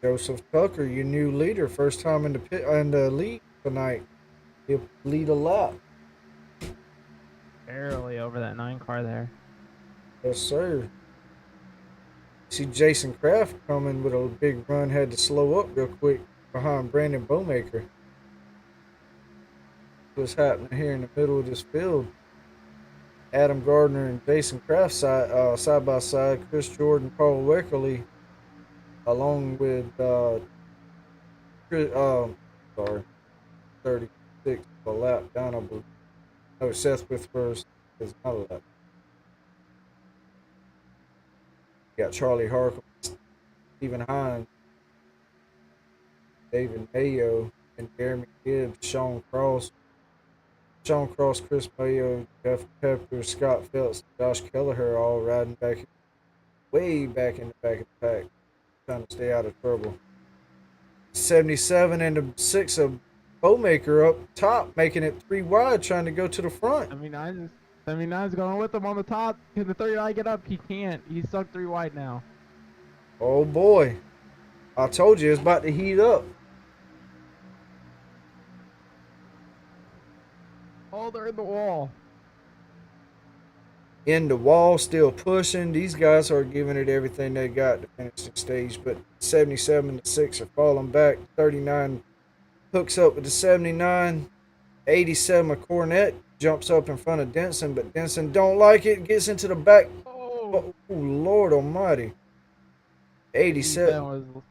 Joseph Tucker, your new leader, first time in the lead tonight. He'll lead a lap. Barely over that 9 car there. Yes, sir. See Jason Kraft coming with a big run, had to slow up real quick behind Brandon Bowmaker. What's happening here in the middle of this field? Adam Gardner and Jason Kraft side by side. Chris Jordan, Paul Weckerly, along with 36 a lap down, I believe. No, Seth with first is not a lap. Got Charlie Harkin, Stephen Hines, David Mayo, and Jeremy Gibbs, Sean Cross, Chris Mayo, Jeff Pepper, Scott Phelps, Josh Kelleher, all riding back, way back in the back of the pack, trying to stay out of trouble. 77 and the 6 of Bowmaker up top, making it 3 wide, trying to go to the front. 79's going with him on the top. Can the 39 get up? He can't. He's stuck 3 wide now. Oh boy. I told you it's about to heat up. Oh, they're in the wall. In the wall, still pushing. These guys are giving it everything they got to finish the stage, but 77 to 6 are falling back. 39 hooks up with the 79. 87 Cornette jumps up in front of Denson, but Denson don't like it. Gets into the back. Oh Lord Almighty. 87.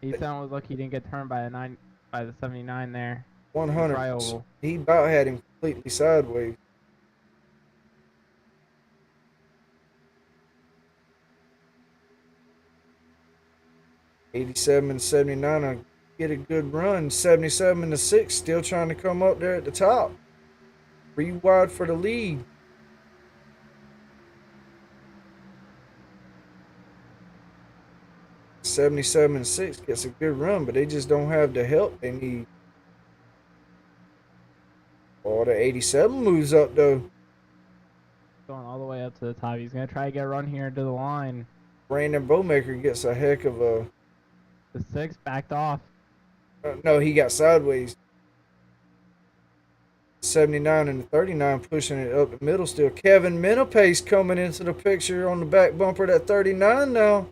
He was lucky he didn't get turned by the 79 there. Try 100%. oval. He about had him completely sideways. '87 and '79. I get a good run. '77 to 6. Still trying to come up there at the top. 3 wide for the lead. '77 and 6 gets a good run, but they just don't have the help they need. Oh, the '87 moves up though. Going all the way up to the top. He's gonna try to get a run here into the line. Brandon Bowmaker gets a heck of a. The 6 backed off. No, he got sideways. 79 and the 39 pushing it up the middle still. Kevin Minapace coming into the picture on the back bumper of that 39 now.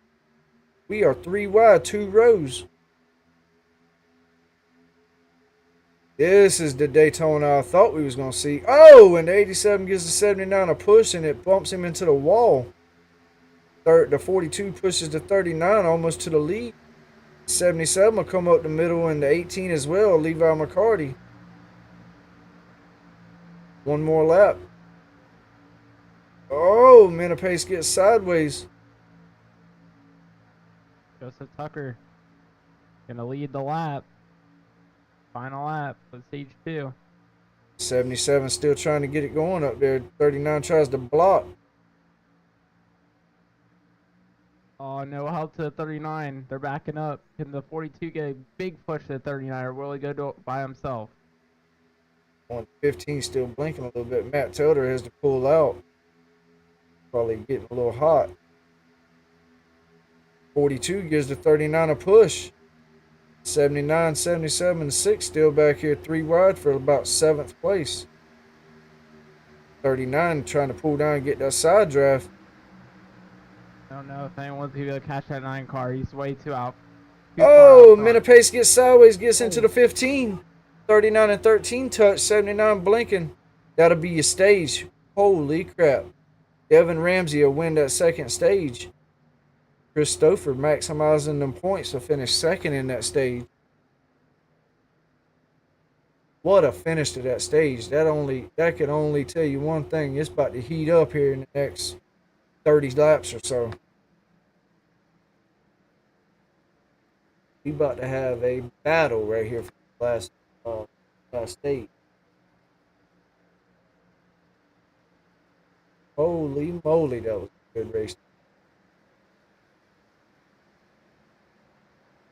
We are 3 wide, 2 rows. This is the Daytona I thought we was going to see. Oh, and the 87 gives the 79 a push and it bumps him into the wall. The 42 pushes the 39 almost to the lead. 77 will come up the middle and the 18 as well, Levi McCarty. One more lap. Oh, Minapace gets sideways. Joseph Tucker gonna lead the lap. Final lap of stage 2. 77 still trying to get it going up there. 39 tries to block. Oh, no help to the 39. They're backing up. Can the 42 get a big push to the 39 or will he go by himself? On 15 still blinking a little bit. Matt Telder has to pull out. Probably getting a little hot. 42 gives the 39 a push. 79, 77, 6 still back here 3 wide for about 7th place. 39 trying to pull down and get that side draft. I don't know if anyone's able to catch that 9 car. He's way too out. Oh, Minapace gets sideways, gets into the 15. 39 and 13 touch, 79 blinking. That'll be your stage. Holy crap. Devin Ramsey will win that 2nd stage. Christopher maximizing them points to finish 2nd in that stage. What a finish to that stage. That could only tell you one thing. It's about to heat up here in the next 30 laps or so. We about to have a battle right here for the last stage. Holy moly, that was a good race.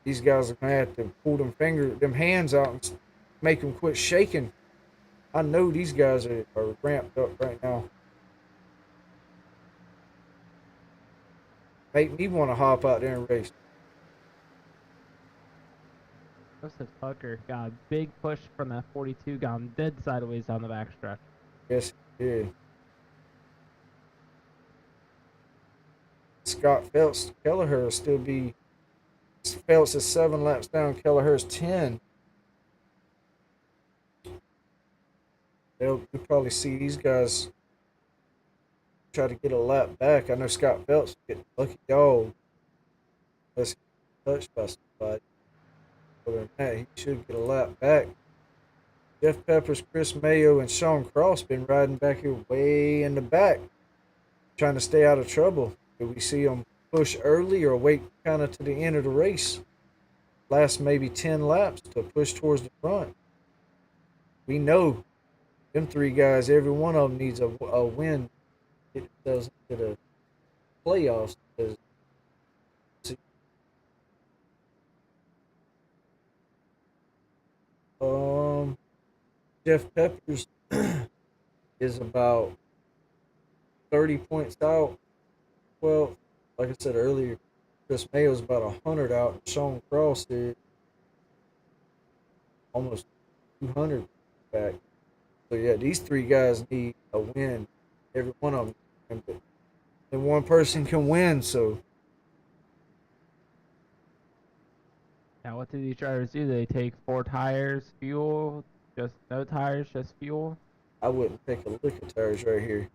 These guys are gonna have to pull them hands out and make them quit shaking. I know these guys are ramped up right now. Make me want to hop out there and race. Joseph Tucker got a big push from that 42, got him dead sideways down the backstretch. Yes, he did. Scott Phelps, Kelleher will still be. Phelps is 7 laps down. Kelleher's 10. You'll probably see these guys try to get a lap back. I know Scott Phelps will get lucky dog. Let's get touched by somebody. Other than that, he should get a lap back. Jeff Peppers, Chris Mayo, and Sean Cross been riding back here way in the back, trying to stay out of trouble. Do we see them push early or wait kind of to the end of the race? Last maybe 10 laps to push towards the front. We know them 3 guys, every one of them needs a win. It does into the playoffs. Jeff Peppers is about 30 points out. Well, like I said earlier, Chris Mayo's about 100 out, and Sean Cross is almost 200 back. So yeah, these 3 guys need a win. Every one of them. And one person can win, so. Now, what do these drivers do? They take 4 tires, fuel, just no tires, just fuel? I wouldn't take a lick of tires right here.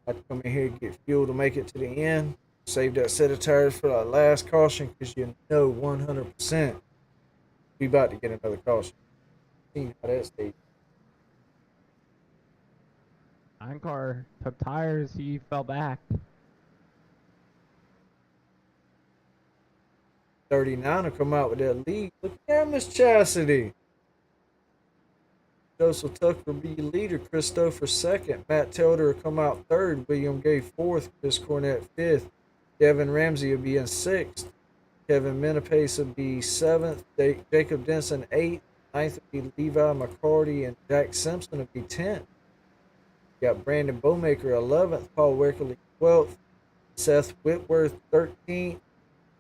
I'd come in here and get fuel to make it to the end. Save that set of tires for that last caution because you know 100% We about to get another caution. Seen how that stayed. Nine car took tires, he fell back. 39 will come out with that lead. Look at Miss Chastity. Joseph Tucker will be leader. Christopher second. Matt Telder will come out third. William Gay fourth. Chris Cornett fifth. Devin Ramsey will be in sixth. Kevin Menapace will be seventh. Jacob Denson eighth. Ninth will be Levi McCarty, and Jack Simpson will be 10th. Got Brandon Bowmaker 11th. Paul Weckerly 12th. Seth Whitworth 13th.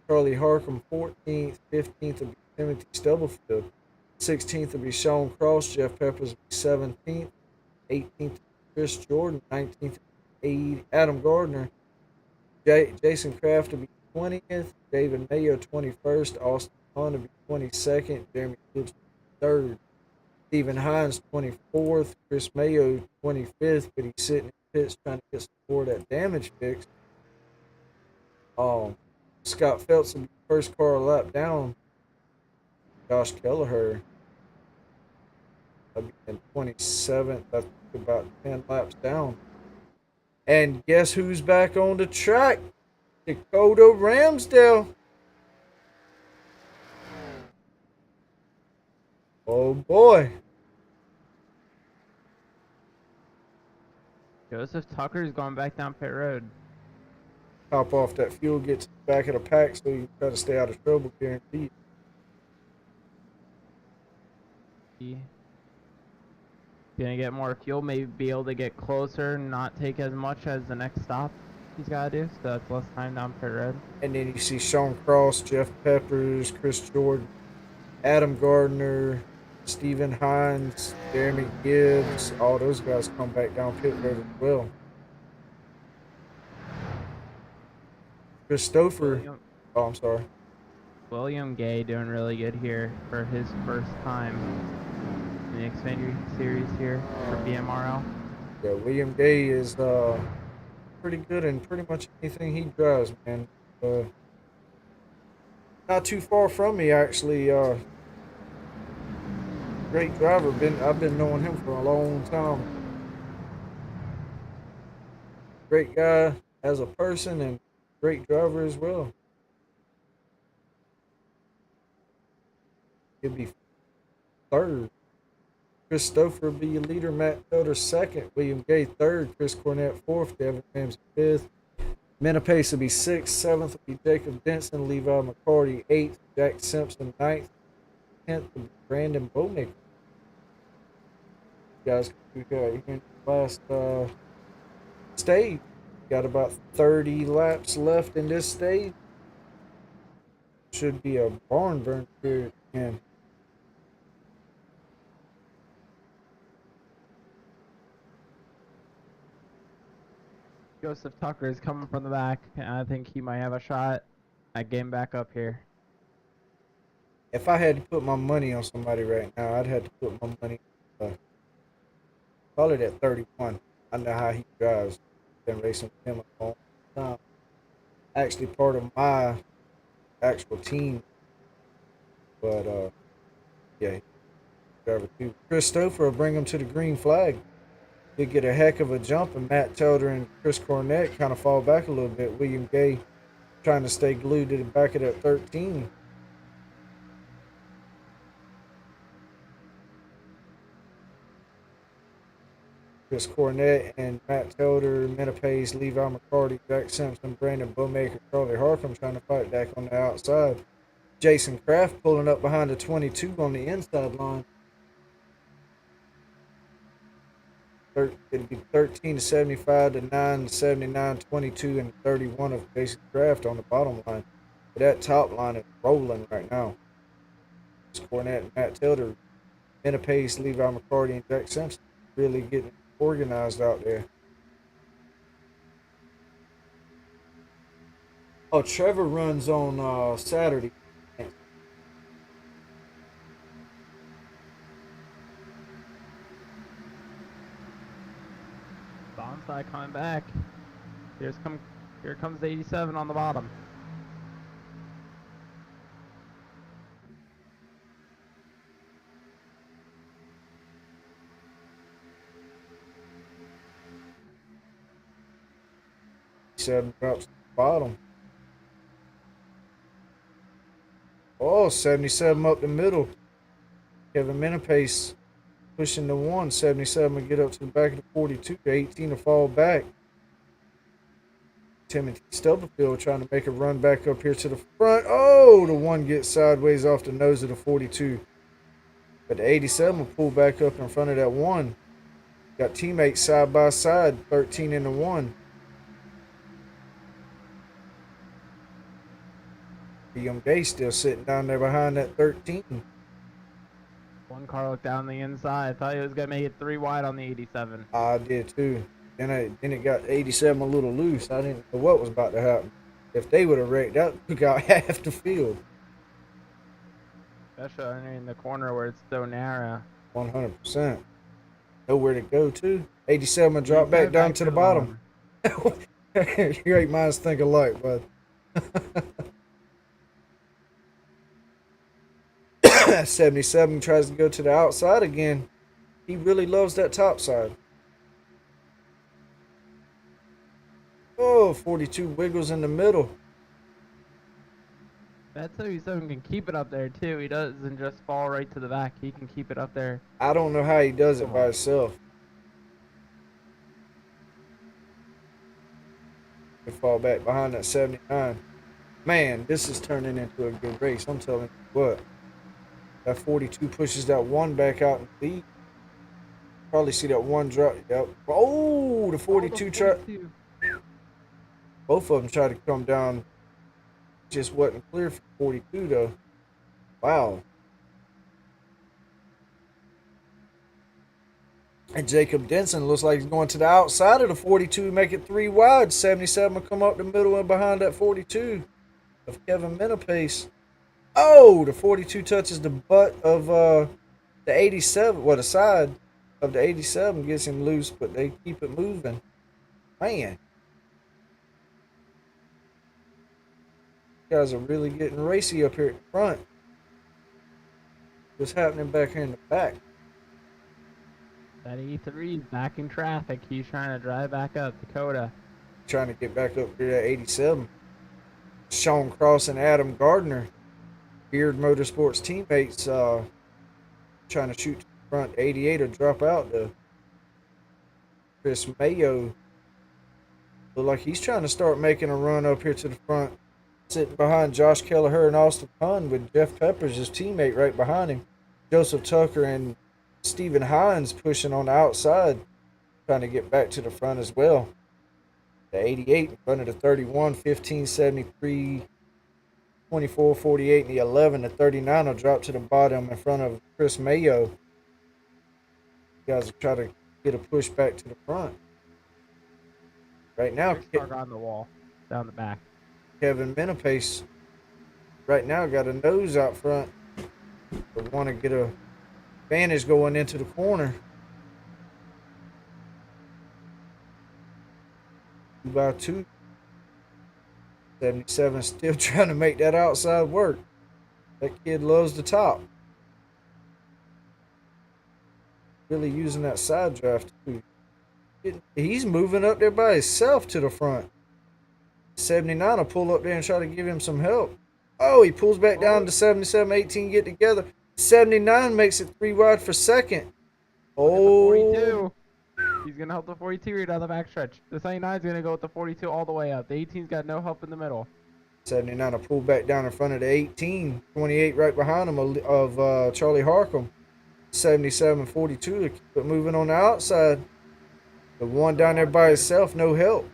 Charlie Harcum 14th. 15th will be Timothy Stubblefield. 16th will be Sean Cross. Jeff Peppers will be 17th. 18th Chris Jordan. 19th Adam Gardner. Jason Kraft will be 20th. David Mayo 21st. Austin Hahn will be 22nd. Jeremy Gibbs 3rd. Stephen Hines 24th. Chris Mayo 25th, but he's sitting in pits trying to get some more of that damage fixed. Scott Phelps will be first car a lap down. Josh Kelleher will be in 27th. That's about 10 laps down. And guess who's back on the track? Dakota Ramsdale. Oh boy. Joseph Tucker's going back down pit road. Top off that fuel, get to the back of the pack so you can try to stay out of trouble, guaranteed. He gonna get more fuel, maybe be able to get closer, not take as much as the next stop he's gotta do, so that's less time down pit road. And then you see Sean Cross, Jeff Peppers, Chris Jordan, Adam Gardner, Stephen Hines, Jeremy Gibbs, all those guys come back down pit road as well. Christopher, I'm sorry. William Gay doing really good here for his first time in the Xfinity Series here for BMRL. Yeah, William Gay is pretty good in pretty much anything he drives, man. Not too far from me, actually. Great driver. I've been knowing him for a long time. Great guy as a person and great driver as well. He'll be third. Christopher will be your leader. Matt Felder second. William Gay third. Chris Cornett fourth. Devin Ramsey fifth. Menapace will be sixth. Seventh will be Jacob Denson. Levi McCarty eighth. Jack Simpson ninth. 10th will be Brandon Bowmaker. You guys, we got here in the last stage. Got about 30 laps left in this stage. Should be a barn burn period again. Joseph Tucker is coming from the back, and I think he might have a shot at getting back up here. If I had to put my money on somebody right now, I'd have to put my money probably at 31. I know how he drives. Been racing with him a long time. Actually part of my actual team. But yeah, driver too. Christopher will bring him to the green flag. He'll get a heck of a jump, and Matt Telder and Chris Cornett kind of fall back a little bit. William Gay trying to stay glued to the back of that 13. Chris Cornett and Matt Telder, Menapace, Levi McCarty, Jack Simpson, Brandon Bowmaker, Charlie Harcum trying to fight back on the outside. Jason Kraft pulling up behind the 22 on the inside line. It'd be 13 to 75 to 9 to 79, 22, and 31 of Jason Kraft on the bottom line. But that top line is rolling right now. It's Cornett and Matt Telder, Menapace, Levi McCarty, and Jack Simpson really getting organized out there. Oh, Trevor runs on Saturday. Bonsai coming back. Here comes 87 on the bottom. 87 drops to the bottom. Oh, 77 up the middle. Kevin Minapace pushing the 1. 77 will get up to the back of the 42. 18 to fall back. Timothy Stubblefield trying to make a run back up here to the front. Oh, the 1 gets sideways off the nose of the 42. But the 87 will pull back up in front of that 1. Got teammates side by side, 13 and the 1. William Gay still sitting down there behind that 13. One car looked down the inside. Thought he was gonna make it 3 wide on the 87. I did too. Then it got 87 a little loose. I didn't know what was about to happen. If they would have wrecked, that took out half the field. Especially in the corner where it's so narrow. 100%. Nowhere to go to. 87 drop back down to the bottom. Your 8 minds think alike, bud. 77 tries to go to the outside again. He really loves that top side. Oh, 42 wiggles in the middle. That 77 can keep it up there too. He doesn't just fall right to the back. He can keep it up there. I don't know how he does it by himself. He fall back behind that 79. Man, this is turning into a good race. I'm telling you what. That 42 pushes that 1 back out in the lead. Probably see that 1 drop. Yep. Oh, the 42 try. Both of them tried to come down. Just wasn't clear for 42 though. Wow. And Jacob Denson looks like he's going to the outside of the 42, make it 3 wide. 77 will come up the middle and behind that 42 of Kevin Minapace. Oh, the 42 touches the butt of the 87. Well, the side of the 87 gets him loose, but they keep it moving. Man. Guys are really getting racy up here at the front. What's happening back here in the back? That E3 is back in traffic. He's trying to drive back up Dakota. Trying to get back up to that 87. Sean Cross and Adam Gardner, Beard Motorsports teammates, trying to shoot to the front. 88 will drop out to Chris Mayo. Look like he's trying to start making a run up here to the front. Sitting behind Josh Kelleher and Austin Pun with Jeff Peppers, his teammate, right behind him. Joseph Tucker and Stephen Hines pushing on the outside, trying to get back to the front as well. The 88 in front of the 31, 15, 73, 24, 48, and the 11. The 39 will drop to the bottom in front of Chris Mayo. You guys will try to get a push back to the front. Right now, on the wall, down the back. Kevin Minapace right now got a nose out front. But want to get a advantage going into the corner. 2 by 2. 77 still trying to make that outside work. That kid loves the top. Really using that side draft too. He's moving up there by himself to the front. 79 will pull up there and try to give him some help. Oh, he pulls back down to 77, 18 get together. 79 makes it 3 wide for second. Oh. 42. He's going to help the 42 right down the backstretch. The 79 is going to go with the 42 all the way up. The 18's got no help in the middle. 79 will pull back down in front of the 18. 28 right behind him of Charlie Harcum. 77, 42 to keep it moving on the outside. The 1 down there by itself, no help.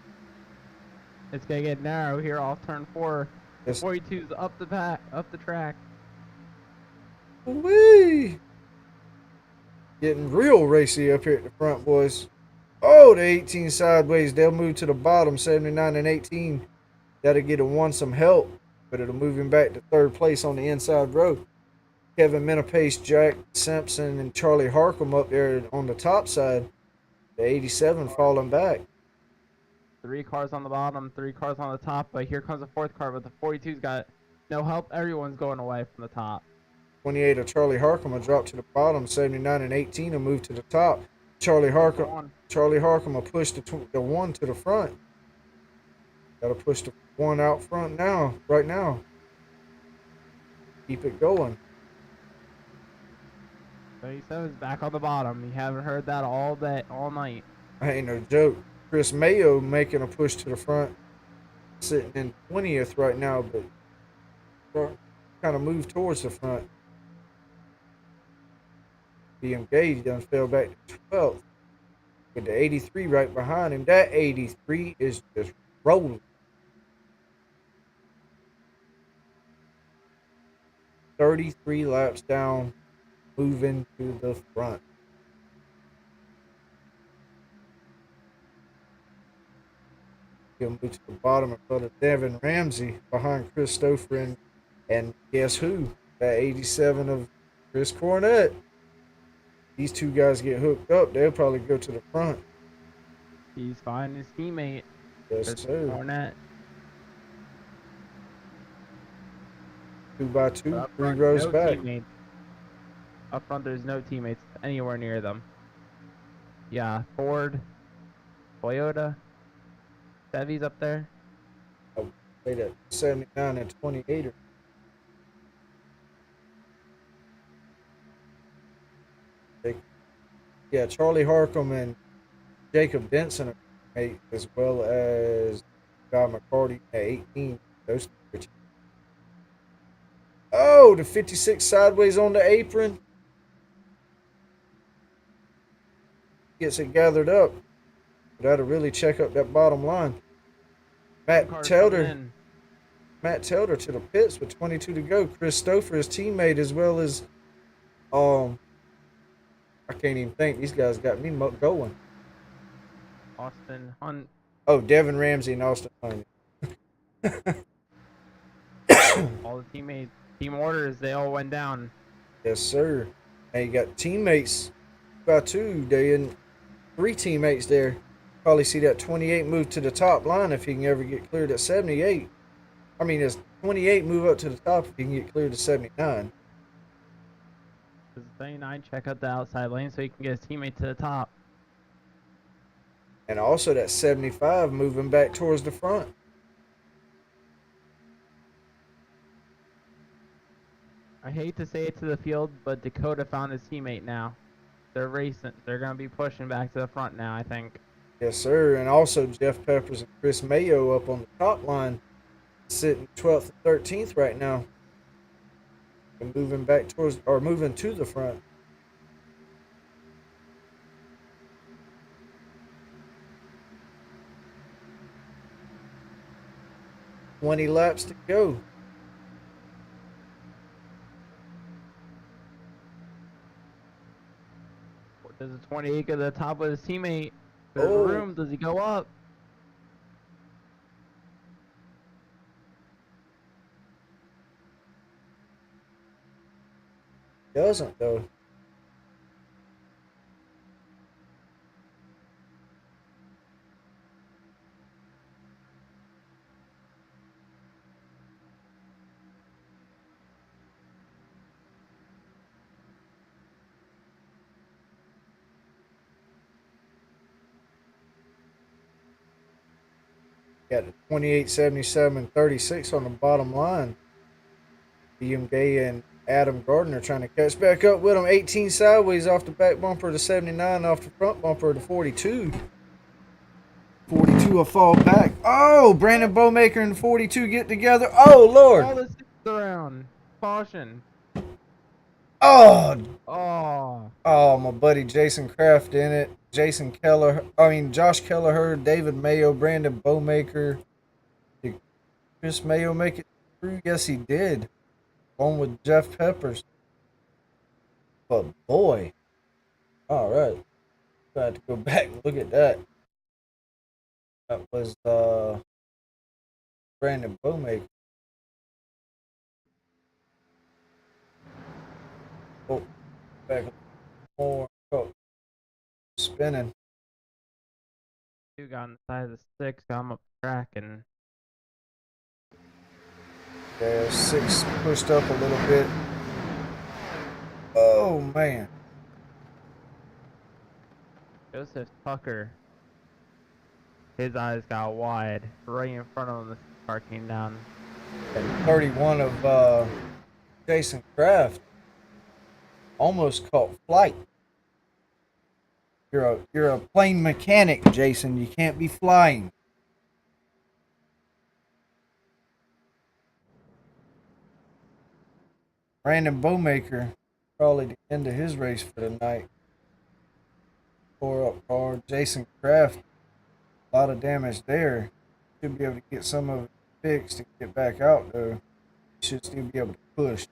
It's going to get narrow here off turn 4. The Yes. 42's up the track. Whee! Getting real racy up here at the front, boys. Oh, the 18 sideways. They'll move to the bottom. 79 and 18. That'll get a 1 some help, but it'll move him back to 3rd place on the inside row. Kevin Minapace, Jack Simpson, and Charlie Harcum up there on the top side. The 87 falling back. 3 cars on the bottom, 3 cars on the top, but here comes the 4th car, but the 42's got no help. Everyone's going away from the top. 28 of Charlie Harcum will drop to the bottom. 79 and 18 will move to the top. Charlie Harcum will push the 1 to the front. Gotta push the one out front now, right now. Keep it going. 37's back on the bottom. You haven't heard that all day, all night. I ain't no joke. Chris Mayo making a push to the front, sitting in 20th right now, but kind of moved towards the front. GmbH done fell back to 12th with the 83 right behind him. That 83 is just rolling. 33 laps down, moving to the front. He'll move to the bottom in front of Devin Ramsey behind Christopher and guess who? That 87 of Chris Cornett. These two guys get hooked up, they'll probably go to the front. He's finding his teammate. Yes, sir. Cornett. 2 by 2, Up 3 front, rows no back. teammates. Up front, there's no teammates anywhere near them. Yeah, Ford, Toyota, Chevy's up there. Wait at 79 and 28. Yeah, Charlie Harcum and Jacob Benson are mate, as well as Guy McCarty at 18. Those two. Oh, the 56 sideways on the apron. Gets it gathered up. That'll really check up that bottom line. Matt Telder to the pits with 22 to go. Chris Stouffer, his teammate, as well as I can't even think. These guys got me going. Austin Hunt. Oh, Devin Ramsey and Austin Hunt. All the teammates, team orders, they all went down. Yes, sir. And you got teammates by 2. They in 3 teammates there. Probably see that 28 move to the top line if he can ever get cleared at 78. I mean, it's 28 move up to the top if he can get cleared to 79. Does 79 check out the outside lane so he can get his teammate to the top? And also that 75 moving back towards the front. I hate to say it to the field, but Dakota found his teammate now. They're racing. They're going to be pushing back to the front now, I think. Yes, sir. And also Jeff Peppers and Chris Mayo up on the top line, sitting 12th and 13th right now. And moving back towards, or moving to the front. "20 laps to go." Does the 28 get to the top with his teammate? There's Oh. room. Does he go up? Doesn't though. Got the 28, 77, 36 on the bottom line. Liam Gay and Adam Gardner trying to catch back up with him. 18 sideways off the back bumper to 79 off the front bumper to 42. 42 will fall back. Oh, Brandon Bowmaker and 42 get together. Oh, Lord. All the six around. Caution. Oh, Oh. my buddy Jason Kraft in it. Josh Kelleher, David Mayo, Brandon Bowmaker. Did Chris Mayo make it through? Yes, he did. One with Jeff Peppers. But boy. All right. I had to go back and look at that. That was Brandon Bowmaker. Oh, back more. Oh, spinning. Two got on the side of the six, got him up the track, and Yeah, 6 pushed up a little bit. Oh, man. Joseph Tucker his eyes got wide right in front of him. The car came down. 31 of Jason Kraft almost caught flight. You're a plane mechanic, Jason. You can't be flying. Brandon Bowmaker, probably the end of his race for the night. Tore up hard. Jason Kraft, a lot of damage there. Should be able to get some of it fixed and get back out though. Should still be able to push.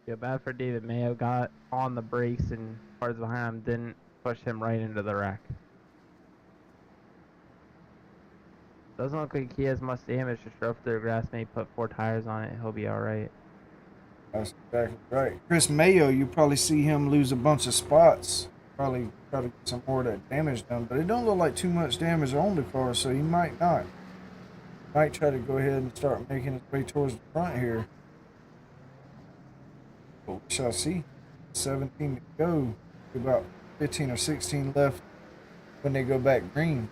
Yeah, bad for David Mayo. Got on the brakes and cars behind him didn't push him right into the wreck. Doesn't look like he has much damage. Just drove through the grass. Maybe put 4 tires on it. He'll be all right. That's exactly right. Chris Mayo, you probably see him lose a bunch of spots. Probably try to get some more of that damage done, but it don't look like too much damage on the car, so he might not. Might try to go ahead and start making his way towards the front here. But we shall see. 17 to go. About 15 or 16 left when they go back green.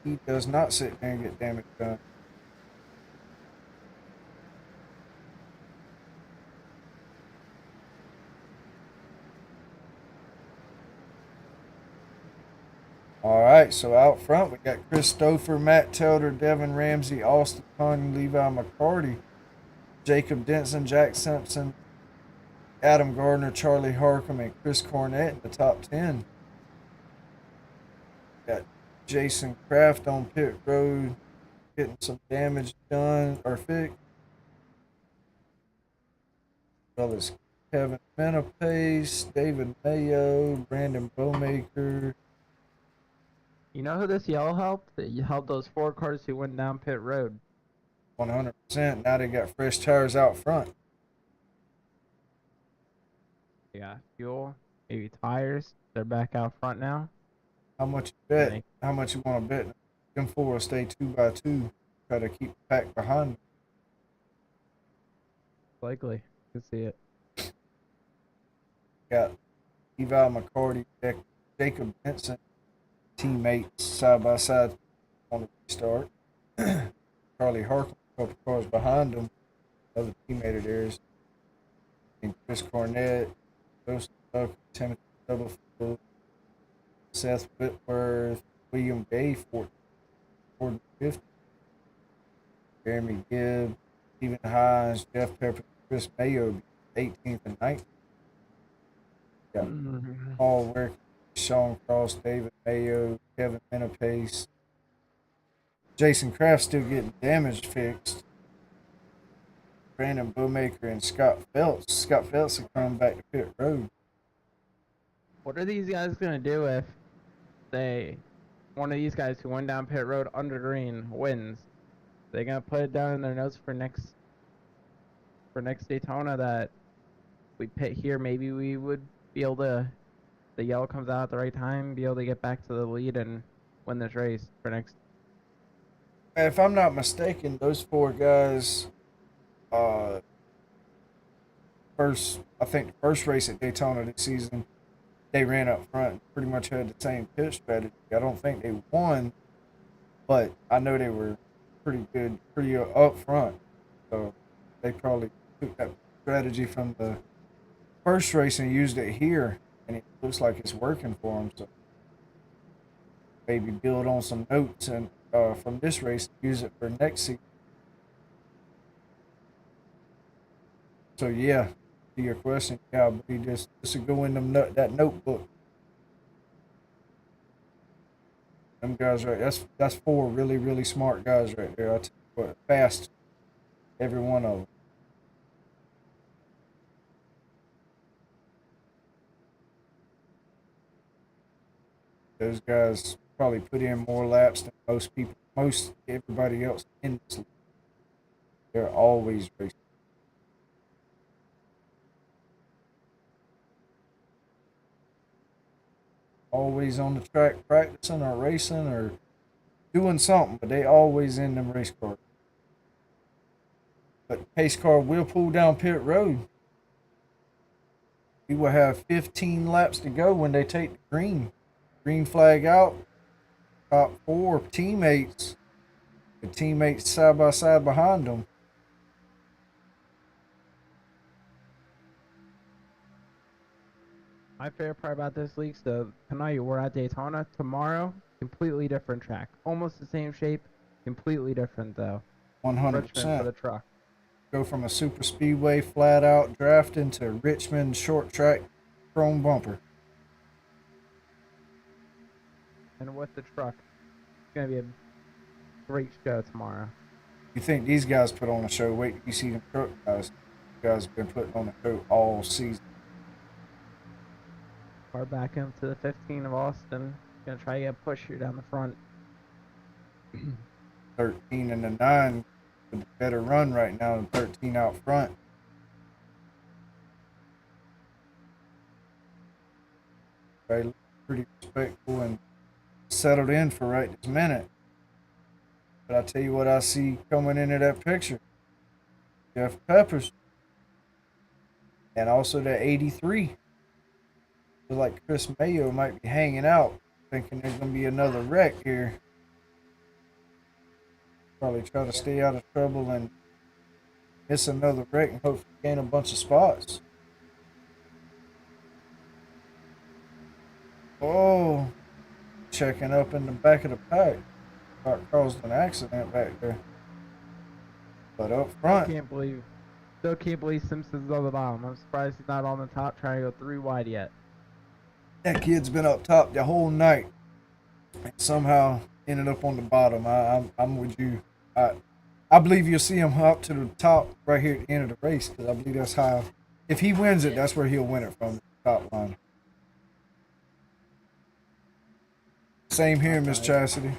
He does not sit there and get damage done. All right, so out front we got Chris Stouffer, Matt Telder, Devin Ramsey, Austin Connie, Levi McCarty, Jacob Denson, Jack Simpson, Adam Gardner, Charlie Harcum, and Chris Cornett in the top 10. Got Jason Kraft on pit road, getting some damage done or fixed. As well as Kevin Menapace, David Mayo, Brandon Bowmaker. You know who this yellow helped? It helped those 4 cars who went down pit road. 100%. Now they got fresh tires out front. Yeah, fuel, maybe tires. They're back out front now. How much you bet? How much you want to bet? Them 4 will stay 2x2. Try to keep the pack behind them. Likely. You can see it. Got Levi McCarty, Jacob Benson, teammates side by side on the restart. Charlie Harkin, a couple cars behind him, other teammate of theirs. And Chris Cornett, Joseph Tucker, Timothy Stubblefield, Seth Whitworth, William Gay, 450. Jeremy Gibb, Stephen Hines, Jeff Pepper, Chris Mayo, 18th and 19th. Got Paul Wick, Sean Cross, David Mayo, Kevin Menapace. Jason Kraft still getting damage fixed. Brandon Bowmaker and Scott Phelps. Scott Phelps is coming back to pit road. What are these guys gonna do if one of these guys who went down pit road under green wins? They gonna put it down in their notes for next Daytona that we pit here, maybe we would be able to, the yellow comes out at the right time, be able to get back to the lead and win this race for next. If I'm not mistaken, those 4 guys, I think the first race at Daytona this season, they ran up front, pretty much had the same pit strategy. I don't think they won, but I know they were pretty good, pretty up front. So they probably took that strategy from the first race and used it here, and it looks like it's working for them. So maybe build on some notes and from this race, use it for next season. So yeah, to your question, yeah, I believe this will go in them that notebook. Them guys right, that's 4 really, really smart guys right there. I tell you what, fast, every one of them. Those guys probably put in more laps than most everybody else in this league. They're always racing. Always on the track practicing or racing or doing something, but they always in them race cars. But the pace car will pull down pit road. We will have 15 laps to go when they take the green. green flag out. Top 4 teammates. The teammates side by side behind them. My favorite part about this league, so tonight we're at Daytona. Tomorrow, completely different track. Almost the same shape, completely different though. Richmond for 100%. the truck. Go from a super speedway flat out draft into Richmond short track chrome bumper. And with the truck, it's going to be a great show tomorrow. You think these guys put on a show? Wait till you see them truck guys. These guys have been putting on a show all season. Far back into the 15 of Austin. Going to try to get a push here down the front. 13 and the 9 with a better run right now than 13 out front. They look pretty respectful and settled in for right this minute. But I tell you what I see coming into that picture. Jeff Peppers. And also that 83. Feel like Chris Mayo might be hanging out, thinking there's going to be another wreck here. Probably try to stay out of trouble and miss another wreck and hopefully gain a bunch of spots. Oh, checking up in the back of the pack. About caused an accident back there. But up front. Still can't believe Simpson's on the bottom. I'm surprised he's not on the top trying to go 3 wide yet. That kid's been up top the whole night. And somehow ended up on the bottom. I'm with you. I believe you'll see him up to the top right here at the end of the race, because I believe that's how, if he wins it, that's where he'll win it from, the top line. Same here, Miss Chastity.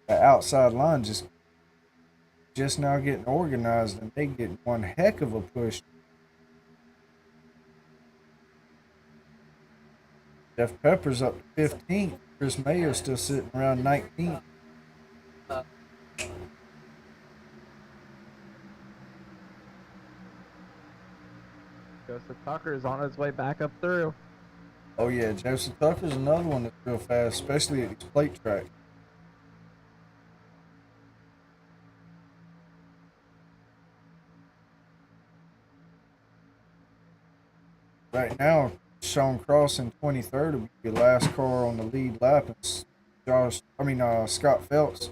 The outside line just now getting organized, and they getting one heck of a push. Jeff Peppers up to 15th. Chris Mayo still sitting around 19th. Joseph Tucker is on his way back up through. Oh yeah, Joseph Tucker's another one that's real fast, especially at these plate tracks. Right now, Sean Cross in 23rd will be the last car on the lead lap, and Scott Phelps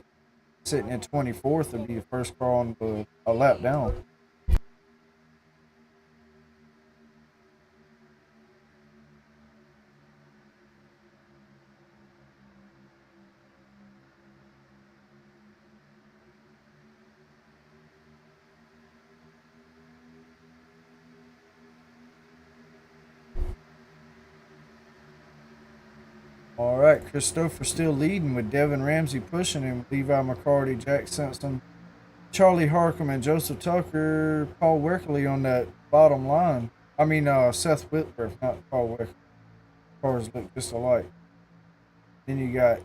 sitting in 24th will be the first car on a lap down. All right, Christopher still leading with Devin Ramsey pushing him, Levi McCarty, Jack Simpson, Charlie Harcum, and Joseph Tucker, Paul Werkley on that bottom line. Seth Whitworth, not Paul Werkley. Cars look just alike. Then you got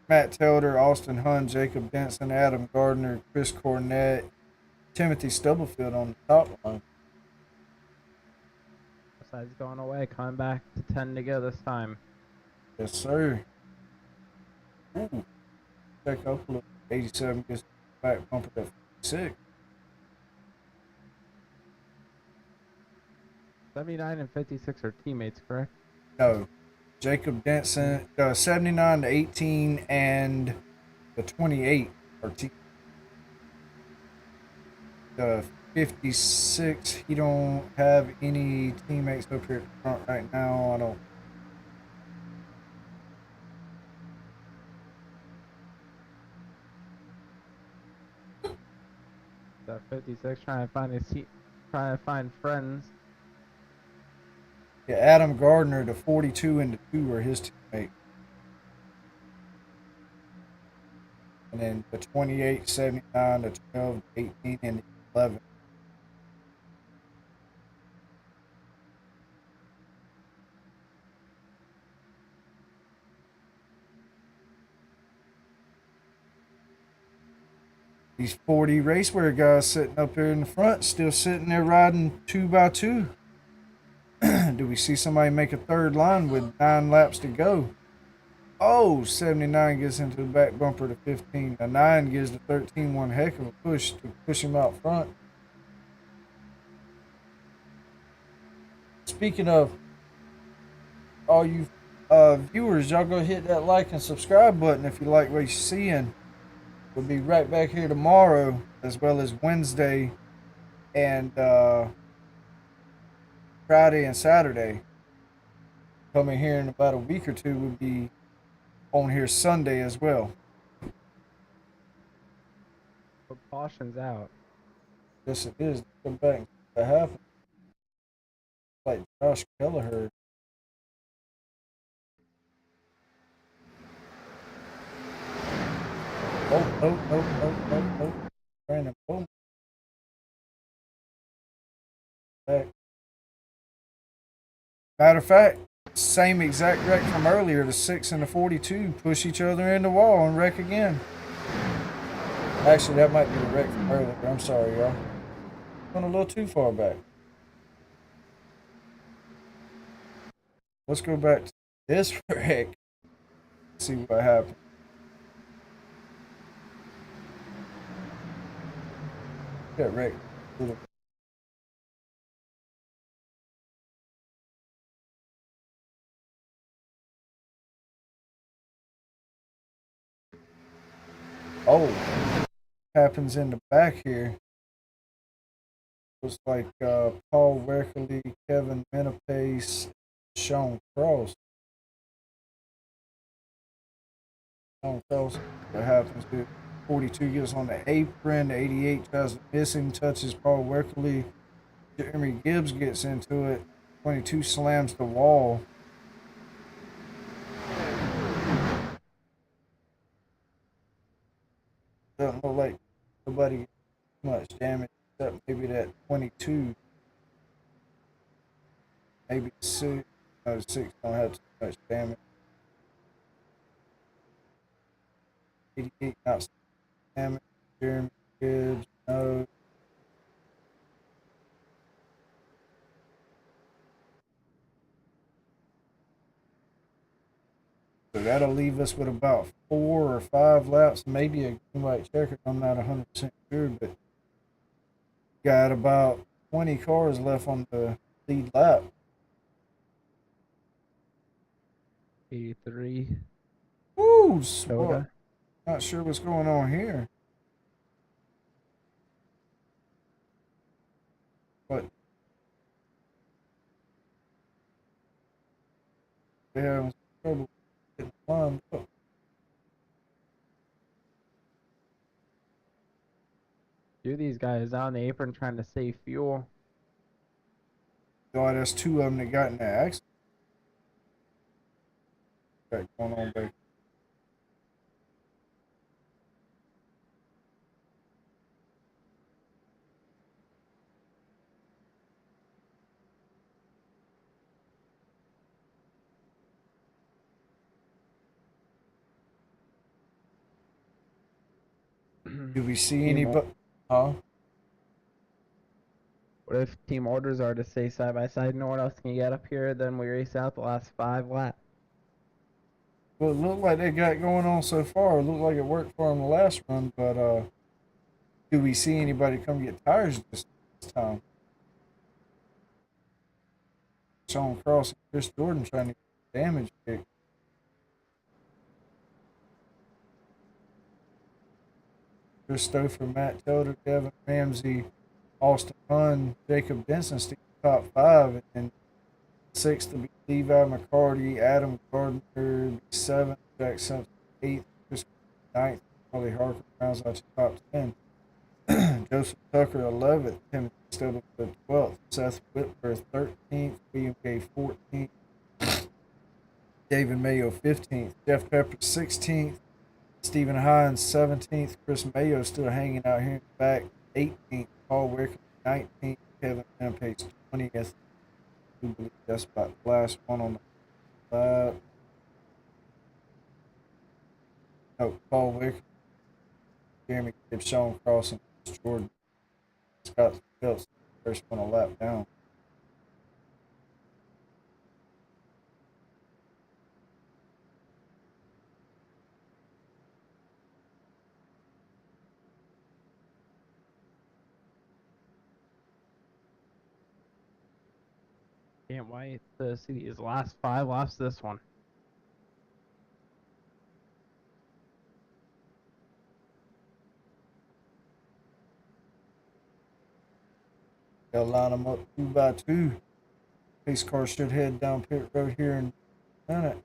Matt Telder, Austin Hunn, Jacob Benson, Adam Gardner, Chris Cornett, Timothy Stubblefield on the top line. Side's going away, coming back to 10 to go this time. Yes, sir. Ooh. Check up a little. 87 gets back bumper to 56. 79 and 56 are teammates, correct? No. Jacob Denson, 79 to 18, and the 28 are teammates. The 56, he don't have any teammates up here at the front right now. I don't. The 56 trying to find friends. Yeah, Adam Gardner, the 42 and the 2 are his teammates. And then the 28, 79, the 12, 18, and the 11. These 40 racewear guys sitting up here in the front, still sitting there riding 2x2. do we see somebody make a third line with 9 laps to go? Oh, 79 gets into the back bumper to 15. A 9 gives the 13 one heck of a push to push him out front. Speaking of all you viewers, y'all go hit that like and subscribe button if you like what you're seeing. We'll be right back here tomorrow, as well as Wednesday and Friday and Saturday. Coming here in about a week or two, we'll be on here Sunday as well. Caution's out. Yes, it is. Come back to happen. Like Josh Kelleher. Oh. Brandon Bowman. Back. Matter of fact, same exact wreck from earlier. The 6 and the 42 push each other in the wall and wreck again. Actually, that might be the wreck from earlier. I'm sorry, y'all. Went a little too far back. Let's go back to this wreck. See what happened. That wreck. Oh, happens in the back here. Looks like Paul Werkley, Kevin Menapace, Sean Cross. Sean Cross, what happens here? 42 gets on the apron, 88 tries to miss him, touches Paul Werkley. Jeremy Gibbs gets into it. 22 slams the wall. Doesn't look like nobody gets much damage except maybe that 22. Maybe 6. No, 6 don't have too much damage. 88 not so damage. Jeremy Gibbs, no. So that'll leave us with about 4 or 5 laps, maybe a green white checker. I'm not 100% sure, but got about 20 cars left on the lead lap. 83. Woo! Soda. Not sure what's going on here. But they're having trouble getting lined up. Two of these guys on the apron trying to save fuel. God, that's 2 of them that got in that accident. What's going on, baby? Do we see anybody? Huh? What if team orders are to stay side by side? No one else can get up here, then we race out the last 5 laps. Well, it looked like they got going on so far. It looked like it worked for them the last run, but do we see anybody come get tires this time? Sean Cross and Chris Jordan trying to get damage kick. Chris Stouffer, Matt Telder, Devin Ramsey, Austin Hunn, Jacob Benson stick top 5, and 6th to be Levi McCarty, Adam Gardner, 7th, Jack Simpson, 8th, Chris 9th, Charlie Harper rounds out your top 10. Joseph Tucker, 11th, Timothy Stubblefield, 12th, Seth Whitworth, 13th, William Gay, 14th, David Mayo, 15th, Jeff Pepper, 16th, Stephen Hines, 17th, Chris Mayo still hanging out here in the back, 18th, Paul Wicker, 19th, Kevin Rampage, 20th. I believe that's about the last one on the lap. No, Paul Wicker, Jeremy Gibbs, Sean Cross, and Chris Jordan. Scott Phelps, first one a lap down. Can't wait to see his last 5 laps this one. Gotta line them up 2 by 2. Pace car should head down pit road here in a minute.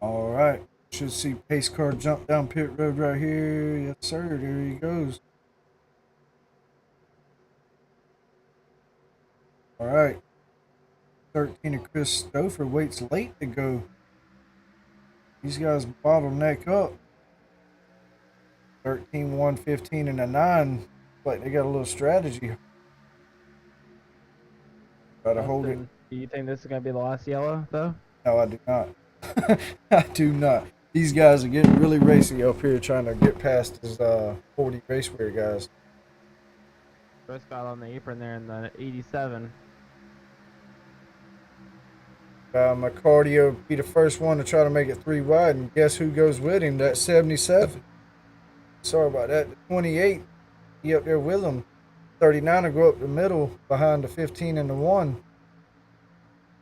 All right, should see pace car jump down pit road right here. Yes, sir. There he goes. All right, 13 of Chris Stouffer waits late to go. These guys bottleneck up. 13, 1, 15, and a 9. Like they got a little strategy. Try to hold it. Do you think this is gonna be the last yellow though? No, I do not. I do not. These guys are getting really racy up here trying to get past his 40 racewear guys. Chris got on the apron there in the 87. McCardio be the first one to try to make it 3 wide, and guess who goes with him? That 77. Sorry about that. The 28, he up there with him. 39 will go up the middle behind the 15 and the 1.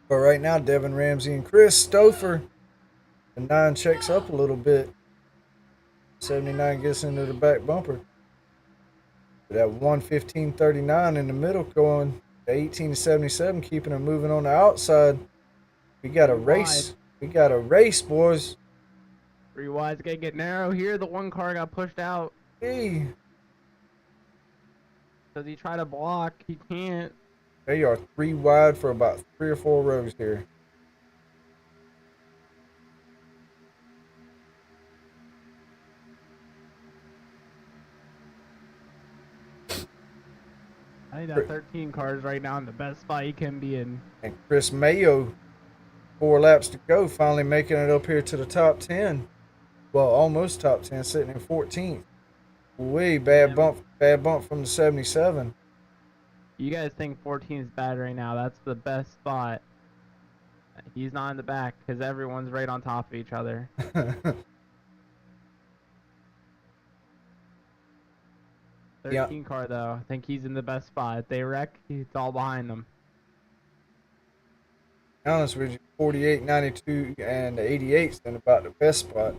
But right now, Devin Ramsey and Chris Stouffer. The 9 checks up a little bit. 79 gets into the back bumper. That 115.39 in the middle going. The 18 to 77 keeping them moving on the outside. We got a race. We got a race, boys. 3 wide's gonna get narrow here. The 1 car got pushed out. Hey. Does he try to block? He can't. They are 3 wide for about 3 or 4 rows here. I think that 13 car is right now in the best spot he can be in. And Chris Mayo, 4 laps to go, finally making it up here to the top 10. Well, almost top 10, sitting in 14th. Way bad bump from the 77. You guys think 14 is bad right now? That's the best spot. He's not in the back because everyone's right on top of each other. 13 car though, I think he's in the best spot. If they wreck, it's all behind them. To be honest with you, 48, 92, and 88's in about the best spot.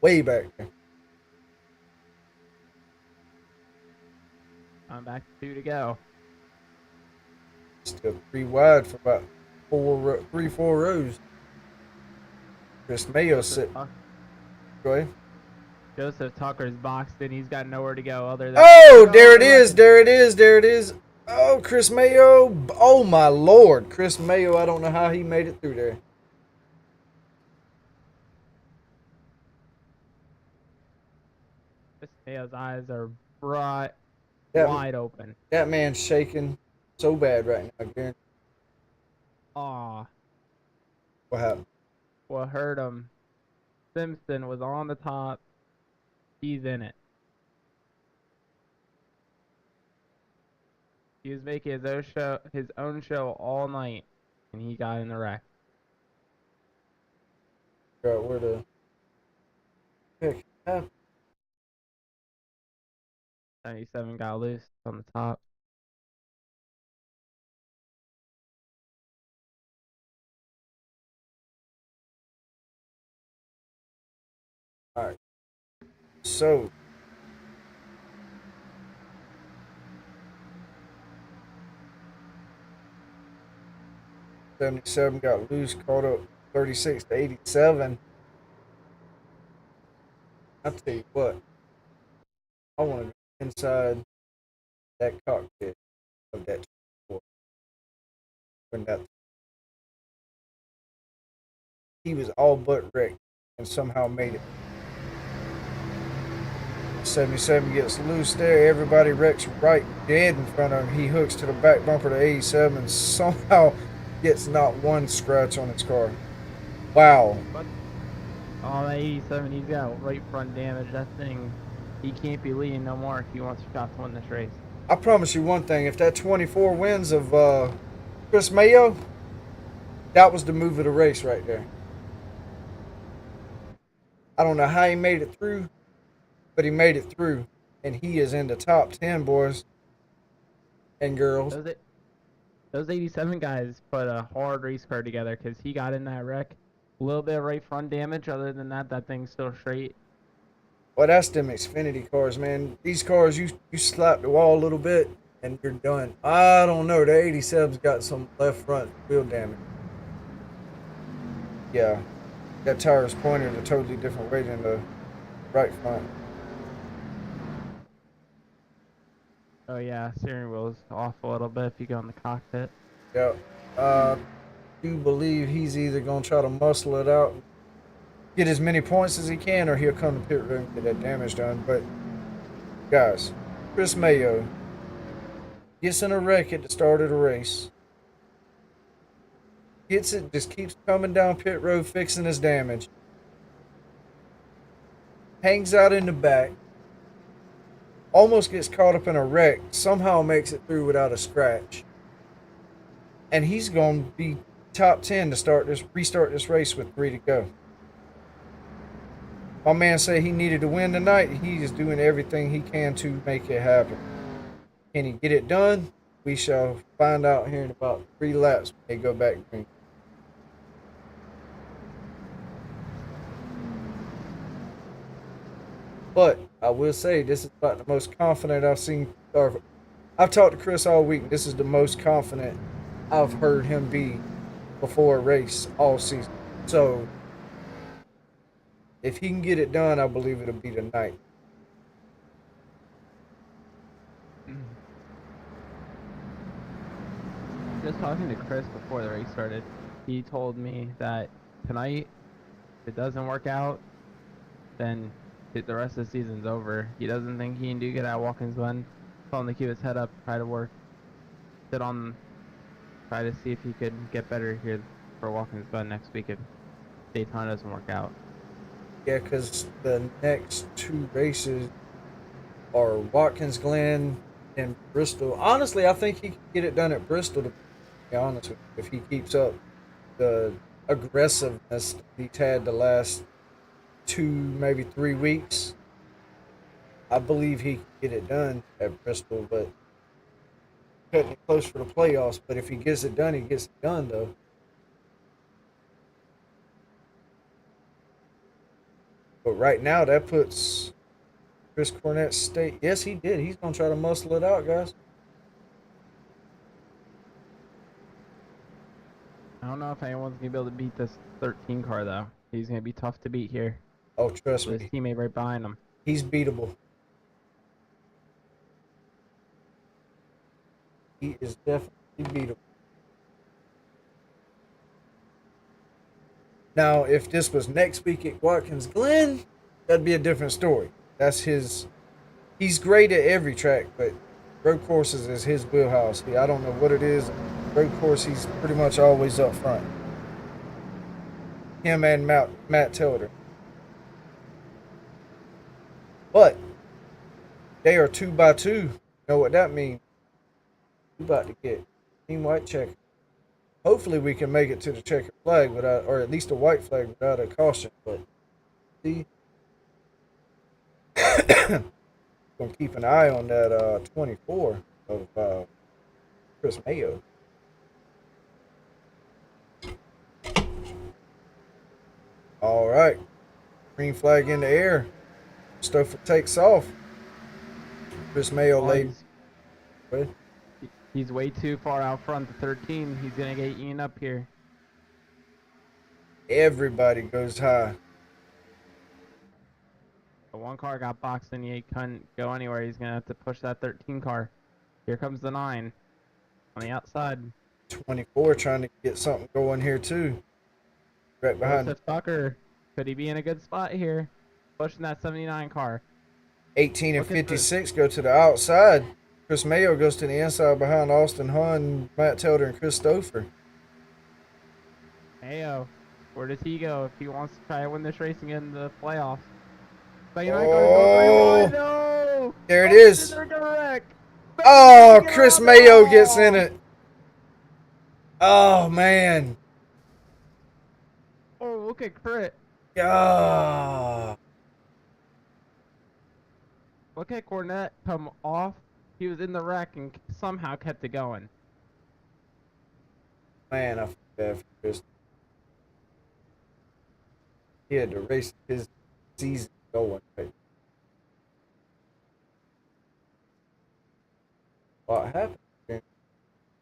Way back there. I'm back to 2 to go. Still 3 wide for about 3, 4 rows. Chris Mayo sit. Go ahead. Joseph Tucker's boxed in. He's got nowhere to go other than. Oh, there it is. There it is. There it is. Oh, Chris Mayo. Oh, my Lord. Chris Mayo, I don't know how he made it through there. Chris Mayo's eyes are bright, wide open. That man's shaking so bad right now, Garen. Aw. What happened? What hurt him? Simpson was on the top. He's in it. He was making his own show all night, and he got in the wreck. Figure out where to pick up. 97 got loose on the top. All right. So, '77 got loose, caught up 36 to 87. I'll tell you what, I want to go inside that cockpit. of that 24 when that he was all but wrecked and somehow made it. 77 gets loose there. Everybody wrecks right dead in front of him. He hooks to the back bumper to 87 and somehow gets not one scratch on his car. Wow. Oh, that 87, he's got right front damage. That thing, he can't be leading no more if he wants a shot to win this race. I promise you one thing. If that 24 wins of Chris Mayo, that was the move of the race right there. I don't know how he made it through, but he made it through. And he is in the top 10, boys and girls. Those 87 guys put a hard race car together because he got in that wreck. A little bit of right front damage. Other than that, that thing's still straight. Well, that's them Xfinity cars, man. These cars, you slap the wall a little bit and you're done. I don't know. The 87's got some left front wheel damage. Yeah. That tire is pointed a totally different way than the right front. Oh yeah, steering wheel's off a little bit if you go in the cockpit. Yeah. Do believe he's either going to try to muscle it out, get as many points as he can, or he'll come to pit road and get that damage done. But, guys, Chris Mayo gets in a wreck at the start of the race. Gets it, just keeps coming down pit road, fixing his damage. Hangs out in the back. Almost gets caught up in a wreck. Somehow makes it through without a scratch. And he's going to be top 10 to restart this race with 3 to go. My man said he needed to win tonight. He is doing everything he can to make it happen. Can he get it done? We shall find out here in about 3 laps when they go back green. But I will say this is about the most confident I've seen. Or I've talked to Chris all week. This is the most confident I've heard him be before a race all season. So if he can get it done, I believe it'll be tonight. Just talking to Chris before the race started, he told me that tonight, if it doesn't work out, then the rest of the season's over. He doesn't think he can do good at Watkins Glen. Told him to keep his head up, try to try to see if he could get better here for Watkins Glen next week if Daytona doesn't work out. Yeah, because the next 2 races are Watkins Glen and Bristol. Honestly, I think he can get it done at Bristol, to be honest with you, if he keeps up the aggressiveness that he's had the last 2, maybe 3 weeks. I believe he can get it done at Bristol, but cutting it close for the playoffs. But if he gets it done, he gets it done, though. But right now, that puts Chris Cornett State. Yes, he did. He's going to try to muscle it out, guys. I don't know if anyone's going to be able to beat this 13 car, though. He's going to be tough to beat here. Oh, trust me. His teammate right behind him. He's beatable. He is definitely beatable. Now, if this was next week at Watkins Glen, that'd be a different story. That's his. He's great at every track, but road courses is his wheelhouse. I don't know what it is. Road course, he's pretty much always up front. Him and Matt Tilder. But they are 2x2. You know what that means? We're about to get team white checker. Hopefully we can make it to the checkered flag without, or at least a white flag without a caution. But see, gonna keep an eye on that 24 of Chris Mayo. All right, green flag in the air. Stouffer takes off. Chris Mayo laid. He's way too far out front to 13. He's going to get eaten up here. Everybody goes high. The one car got boxed and he couldn't go anywhere. He's going to have to push that 13 car. Here comes the 9. On the outside. 24 trying to get something going here too. Right behind Joseph Tucker. Could he be in a good spot here? Pushing that 79 car. 18 and Look at the- 56 go to the outside. Chris Mayo goes to the inside behind Austin Hunn, Matt Taylor, and Chris Stouffer. Mayo. Where does he go if he wants to try to win this race and get into the playoffs? 79 cars go 3 wide. No! There it Oh, is. they're gonna wreck. Oh, Get Chris out Mayo there. gets in it. Oh, man. Oh, look at Crit. Ah. Look at Cornette come off. He was in the wreck and somehow kept it going. Man, I feel bad for Chris. He had to race his season going. Right? What happened?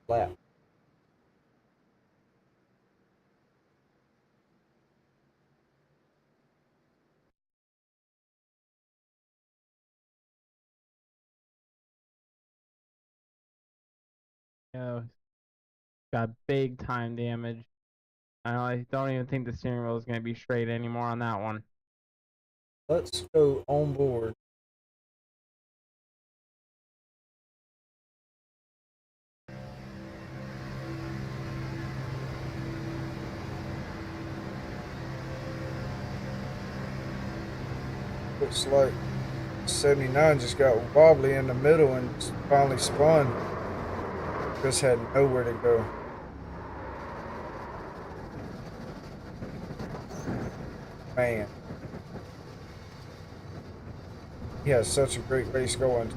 Lap. You know, got big time damage. I don't even think the steering wheel is going to be straight anymore on that one. Let's go on board. Looks like 79 just got wobbly in the middle and finally spun. Chris had nowhere to go. Man. He has such a great race going.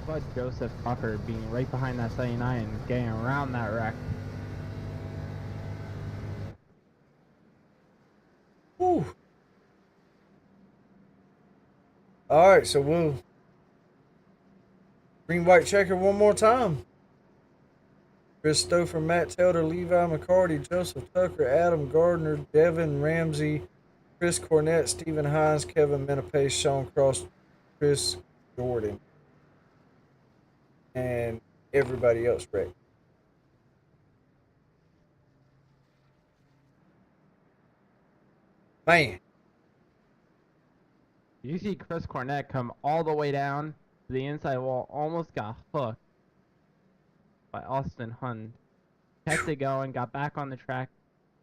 But Joseph Tucker being right behind that 79 and getting around that wreck. Whew. All right, so we'll green white checker one more time. Chris Stouffer, Matt Taylor, Levi McCarty, Joseph Tucker, Adam Gardner, Devin Ramsey, Chris Cornett, Stephen Hines, Kevin Menapace, Sean Cross, Chris Jordan, and everybody else wrecked. Man. You see Chris Cornett come all the way down to the inside wall, almost got hooked by Austin Hunt. Kept it going, got back on the track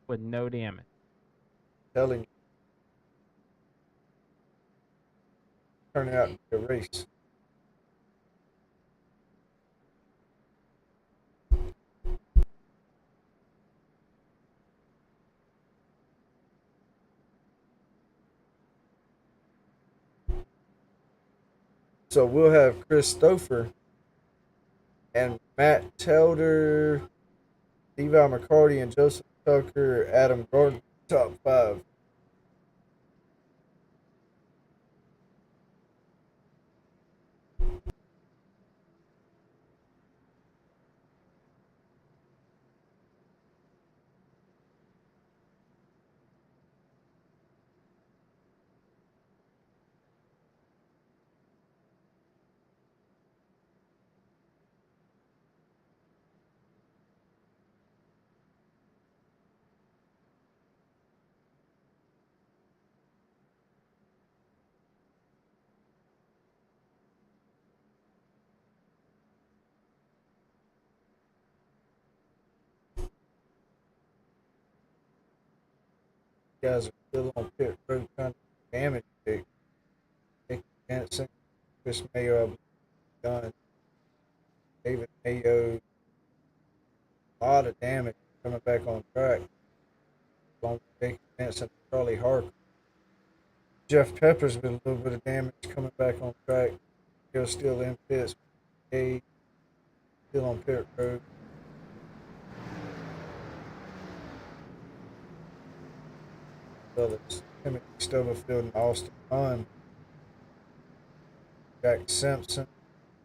with no damage. Telling you. Turn out to be a race. So we'll have Chris Stouffer and Matt Taylor, Levi McCarty, and Joseph Tucker, Adam Gordon, top 5. Guys are still on pit road trying to damage Dick. Nick Jensen, Chris Mayo, Gunn, David Mayo. A lot of damage coming back on track. Along with Nick Jensen, Charlie Harker. Jeff Peppers with a little bit of damage coming back on track. He's still in pits. Hey, still on pit road. Brothers Timothy Stubblefield and Austin Hunn. Jack Simpson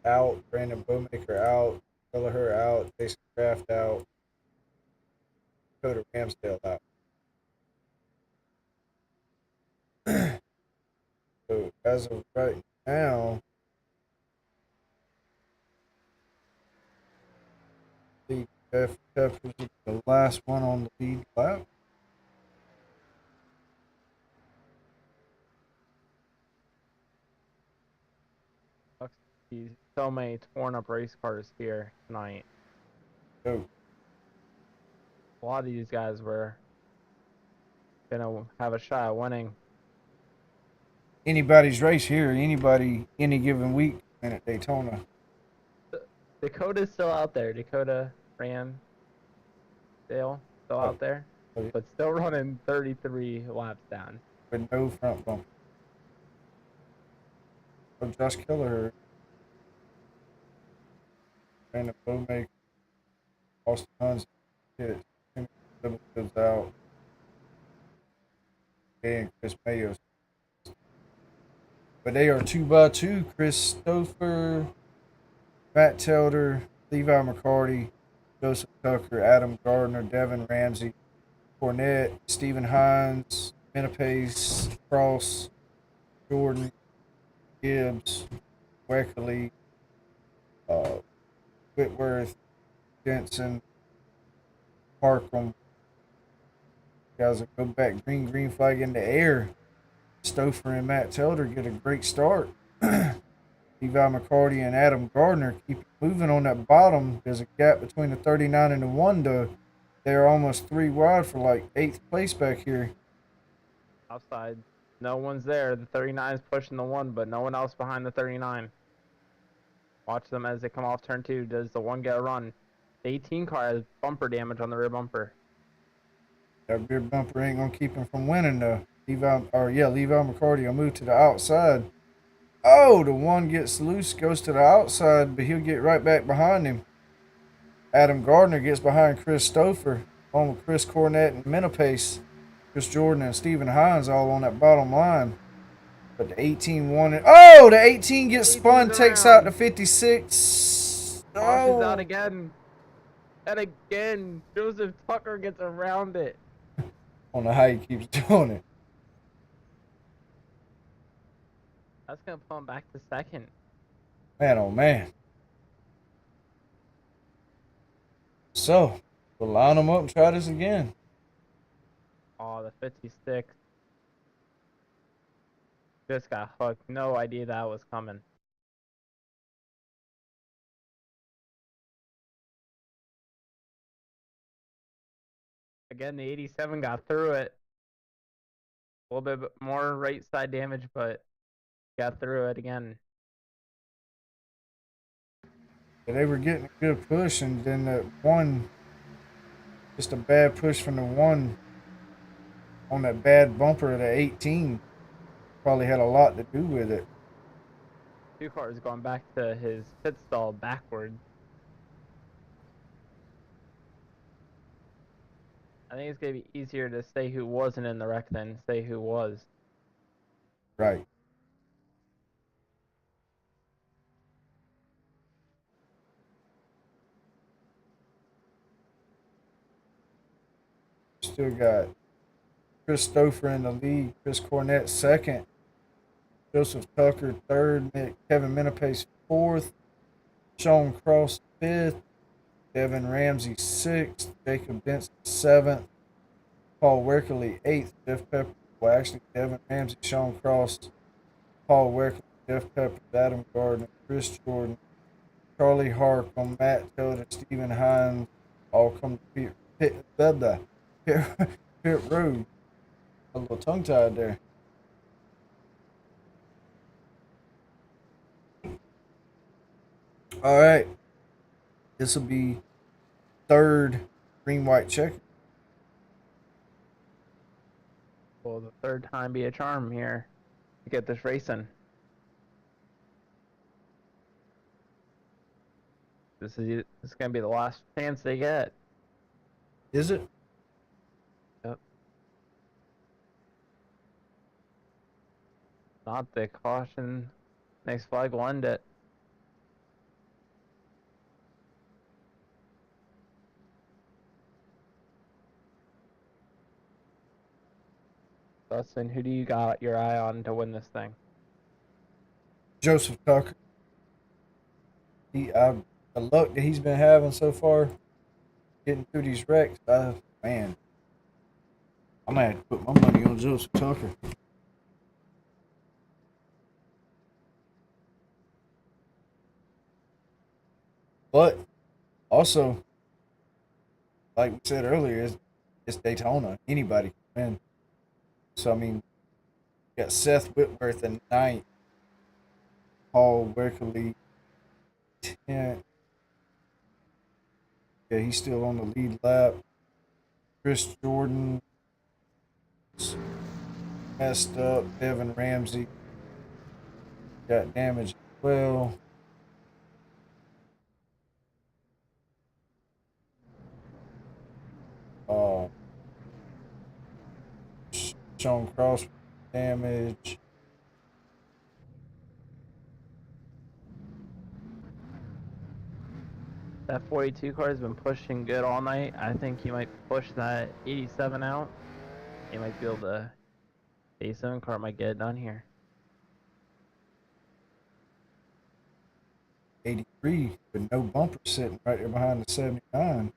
out. Brandon Bowmaker out. Kelleher out. Jason Kraft out. Dakota Ramsdale out. So as of right now, Jeff Peppers will be the last one on the lead lap. He's so many torn up race cars here tonight. Oh, A lot of these guys were gonna have a shot at winning. anybody's race here. Anybody, any given week, and at Daytona. Dakota's still out there. Dakota ran Dale still out there, but still running 33 laps down. With no front bump. So Josh Killer and the Bowmaker, Austin Huns hits, goes out, and Chris Mayo. But they are 2x2. Chris Stouffer, Matt Telder, Levi McCarty, Joseph Tucker, Adam Gardner, Devin Ramsey, Cornette, Stephen Hines, Menapace, Cross, Jordan, Gibbs, Weckley, Whitworth, Jensen, Parkham. Guys that go back green flag in the air. Stouffer and Matt Telder get a great start. Levi McCarty and Adam Gardner keep moving on that bottom. There's a gap between the 39 and the 1, though. They're almost 3 wide for like 8th place back here. Outside, no one's there. The 39 is pushing the 1, but no one else behind the 39. Watch them as they come off turn 2. Does the 1 get a run? The 18 car has bumper damage on the rear bumper. That rear bumper ain't gonna keep him from winning, though. Levi McCarty will move to the outside. Oh, the 1 gets loose, goes to the outside, but he'll get right back behind him. Adam Gardner gets behind Chris Stouffer, along with Chris Cornette and Menapace. Chris Jordan and Stephen Hines all on that bottom line. But the 18 won it. Oh, the 18 gets spun, takes out the 56. Oh, he's Oh, out again. And again, Joseph Tucker gets around it. I don't know how he keeps doing it. That's going to pull him back to second. Man, oh man. So, we'll line them up and try this again. Oh, the 56. Just got hooked. No idea that was coming. Again, the 87 got through it. A little bit more right side damage, but got through it again. They were getting a good push, and then the 1, just a bad push from the 1 on that bad bumper of the 18 probably had a lot to do with it. 2 cars going back to his pit stall backwards. I think it's going to be easier to say who wasn't in the wreck than say who was. Right. Still got Chris Stouffer in the lead, Chris Cornette second, Joseph Tucker third, Kevin Menapace fourth, Sean Cross fifth, Devin Ramsey sixth, Jacob Benson seventh, Paul Werkley eighth, Jeff Pepper, well actually Devin Ramsey, Sean Cross, Paul Werkley, Jeff Pepper, Adam Gardner, Chris Jordan, Charlie Harcum, Matt Tilder, Stephen Hines, all come to pit road. A little tongue tied there. All right. This will be third green white check. Will the third time be a charm here to get this racing? This is going to be the last chance they get. Is it? Yep. Not the caution. Next flag will end it. Dustin, who do you got your eye on to win this thing? Joseph Tucker. The luck that he's been having so far, getting through these wrecks, man, I'm gonna have to put my money on Joseph Tucker. But also, like we said earlier, it's Daytona. Anybody can win. So I mean, you got Seth Whitworth in ninth, Paul Werkley 10th. Yeah, he's still on the lead lap. Chris Jordan messed up. Devin Ramsey got damaged as well. Uh, Sean Cross damage. That 42 car has been pushing good all night. I think he might push that 87 out. He might be able to. 87 car might get it done here. 83 with no bumper sitting right there behind the 79.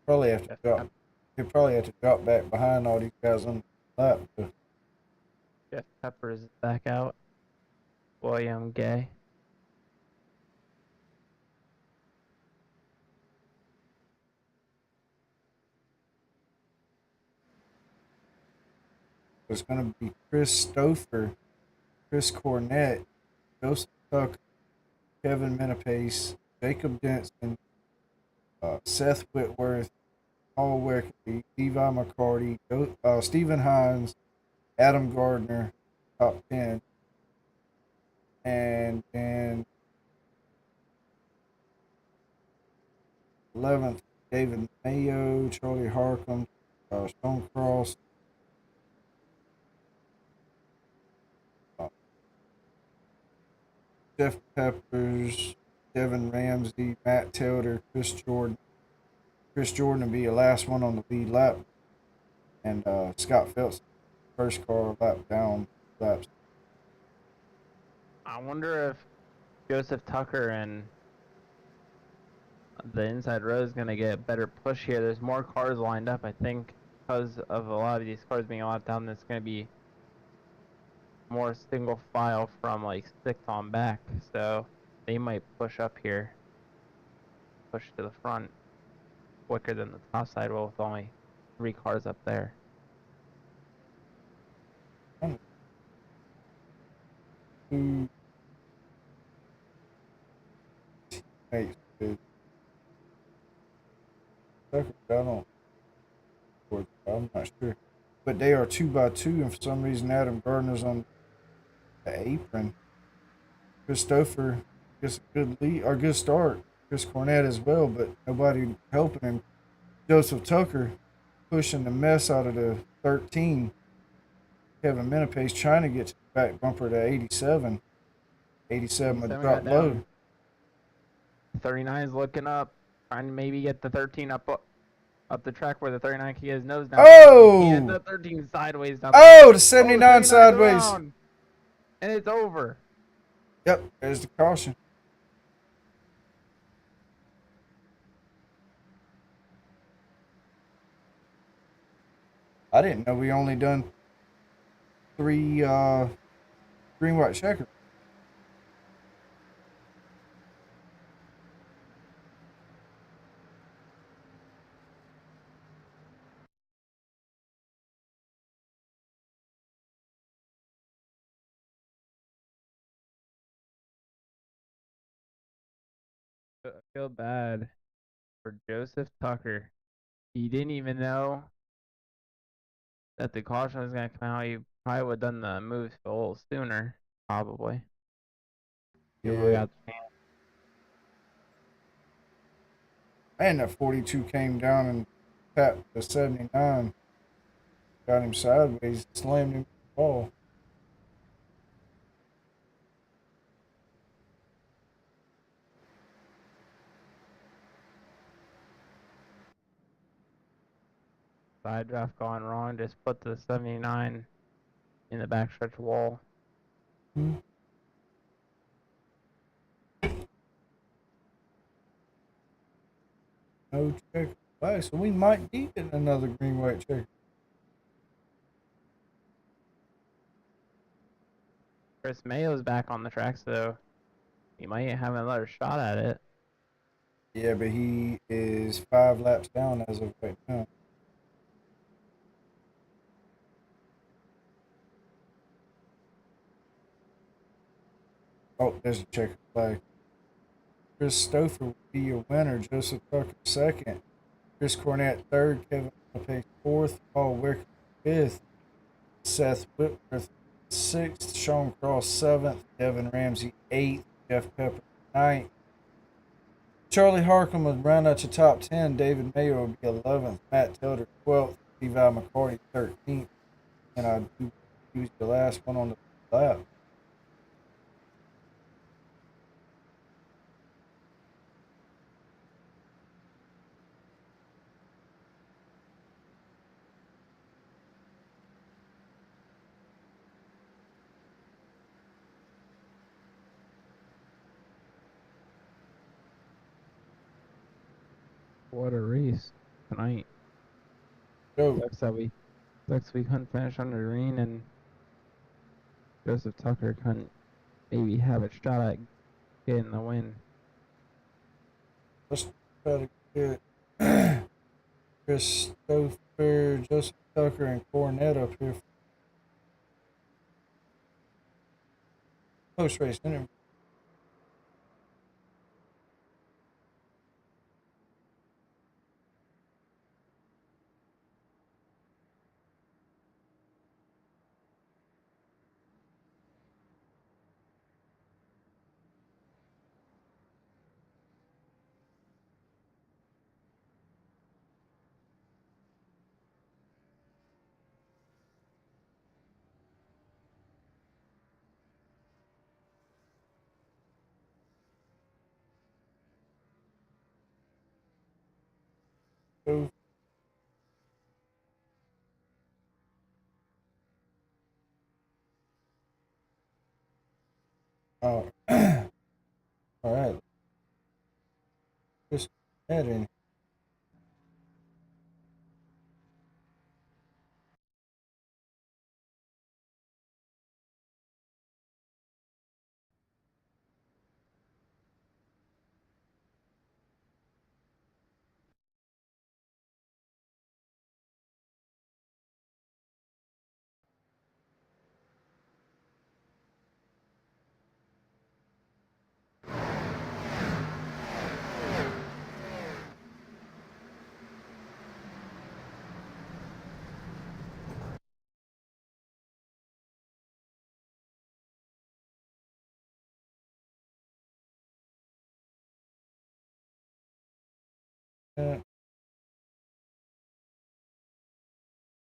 Probably have to drop. He'll probably have to drop back behind all these guys on the lap. Jeff Pepper's back out. William Gay. It's going to be Chris Stouffer, Chris Cornett, Joseph Tucker, Kevin Menapace, Jacob Denson, Seth Whitworth, Paul Werkley, Levi McCarty, Stephen Hines, Adam Gardner, top 10. And then 11th, David Mayo, Charlie Harcum, Stone Cross, Jeff Peppers, Devin Ramsey, Matt Taylor, Chris Jordan. Chris Jordan will be the last one on the lead lap. And Scott Phelps, first car lap down laps. I wonder if Joseph Tucker and the inside row is going to get a better push here. There's more cars lined up, I think, because of a lot of these cars being locked down. There's going to be more single file from like 6th on back, so they might push up here, push to the front quicker than the top side will with only 3 cars up there. Hey, I'm not sure. But they are 2x2, and for some reason Adam Gardner's on the apron. Christopher gets a good lead or good start. Chris Cornett as well, but nobody helping him. Joseph Tucker pushing the mess out of the 13. Kevin Menapace trying to get to the back bumper to 87. 87 would drop low. 39 is looking up, trying to maybe get the 13 up the track where the 39 can get his nose down. Oh! He had the 13 sideways down. Oh, the 79 sideways. Around. And it's over. Yep, there's the caution. I didn't know we only done 3 green, white, checker. I feel bad for Joseph Tucker. He didn't even know that the caution was going to come out. He probably would have done the moves a little sooner, probably. Yeah. And that 42 came down and tapped the 79. Got him sideways, slammed him to the wall. Side draft gone wrong. Just put the 79 in the backstretch wall. No checker flag, so we might be getting another green white checker. Chris Mayo's back on the track, so he might have another shot at it. Yeah, but he is 5 laps down as of right now. Oh, there's a checker flag. Chris Stouffer will be your winner. Joseph Tucker second. Chris Cornett third. Kevin Pace fourth. Paul Wicker fifth. Seth Whitworth sixth. Sean Cross seventh. Devin Ramsey eighth. Jeff Pepper ninth. Charlie Harkin would round out your top 10. David Mayo would be 11th. Matt Tilder 12th. Levi McCarty 13th. And I do use the last one on the lap. What a race tonight. Go. Sucks we couldn't finish under green, and Joseph Tucker couldn't maybe have a shot at getting the win. Let's try to get Chris Stouffer, Joseph Tucker, and Cornett up here. Post race interview. Go. All right. Chris Cornett in.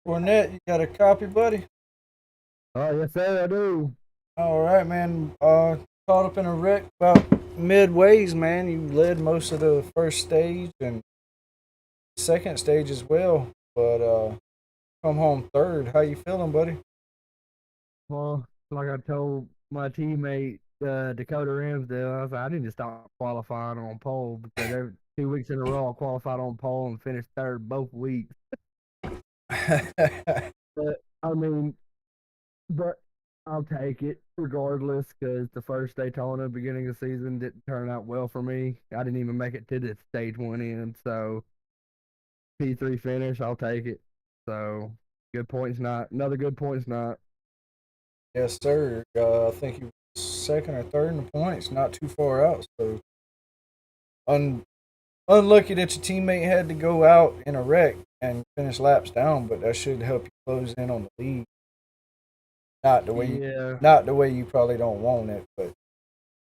Cornett, you got a copy, buddy? Oh, yes, sir, I do. All right, man. Caught up in a wreck about midways, man. You led most of the first stage and second stage as well, but come home third. How you feeling, buddy? Well, like I told my teammate Dakota Ramsdale, I was like, I need to stop qualifying on pole because every 2 weeks in a row I qualified on pole and finished third both weeks. But I mean, but I'll take it regardless because the first Daytona beginning of the season didn't turn out well for me. I didn't even make it to the stage one end, so P3 finish, I'll take it. So good points, not another good points, not. Yes, sir. I think he was second or third in the points, not too far out. So unlucky that your teammate had to go out in a wreck and finish laps down, but that should help you close in on the lead. Not the way you probably don't want it, but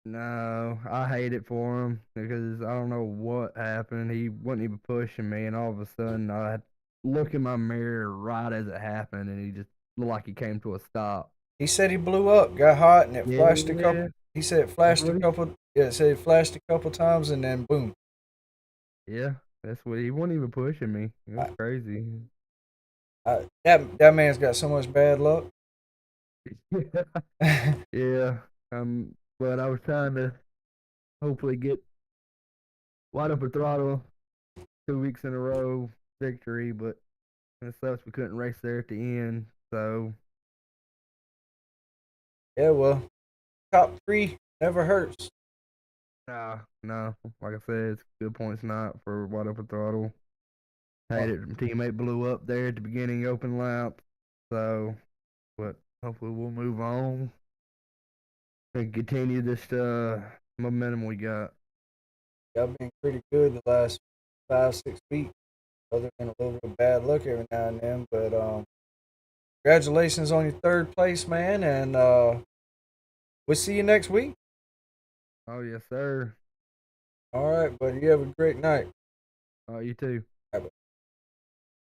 No, I hate it for him because I don't know what happened. He wasn't even pushing me, and all of a sudden I look in my mirror right as it happened, and he just looked like he came to a stop. he said he blew up, got hot, and it Yeah, flashed a couple. yeah. He said it flashed a Really? couple. Yeah, it said it flashed a couple times, and then boom. Yeah, that's what he wasn't even pushing me. It was crazy. That man's got so much bad luck. Yeah. But I was trying to hopefully get wide open throttle 2 weeks in a row victory, but it sucks we couldn't race there at the end. So Yeah, well, top 3 never hurts. no, like I said, it's good points not for wide open throttle. Hated teammate blew up there at the beginning open lap. So, but hopefully we'll move on and continue this momentum we got. Y'all been pretty good the last 5-6 weeks, other than a little bit of bad luck every now and then. But congratulations on your 3rd place, man, and we'll see you next week. Oh yes, sir. All right, buddy. You have a great night. You too.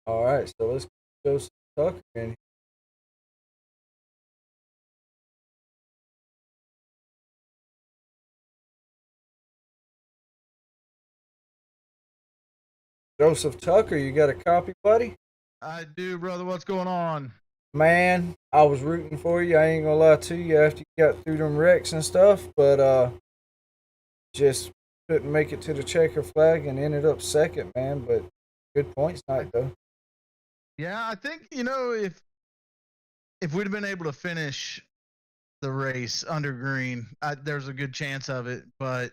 All right, so let's go some Tucker in. Joseph Tucker, you got a copy, buddy? I do, brother. What's going on? Man, I was rooting for you. I ain't gonna lie to you after you got through them wrecks and stuff, but just couldn't make it to the checker flag and ended up 2nd, man. But good points night though. Yeah, I think if we'd have been able to finish the race under green, there's a good chance of it. But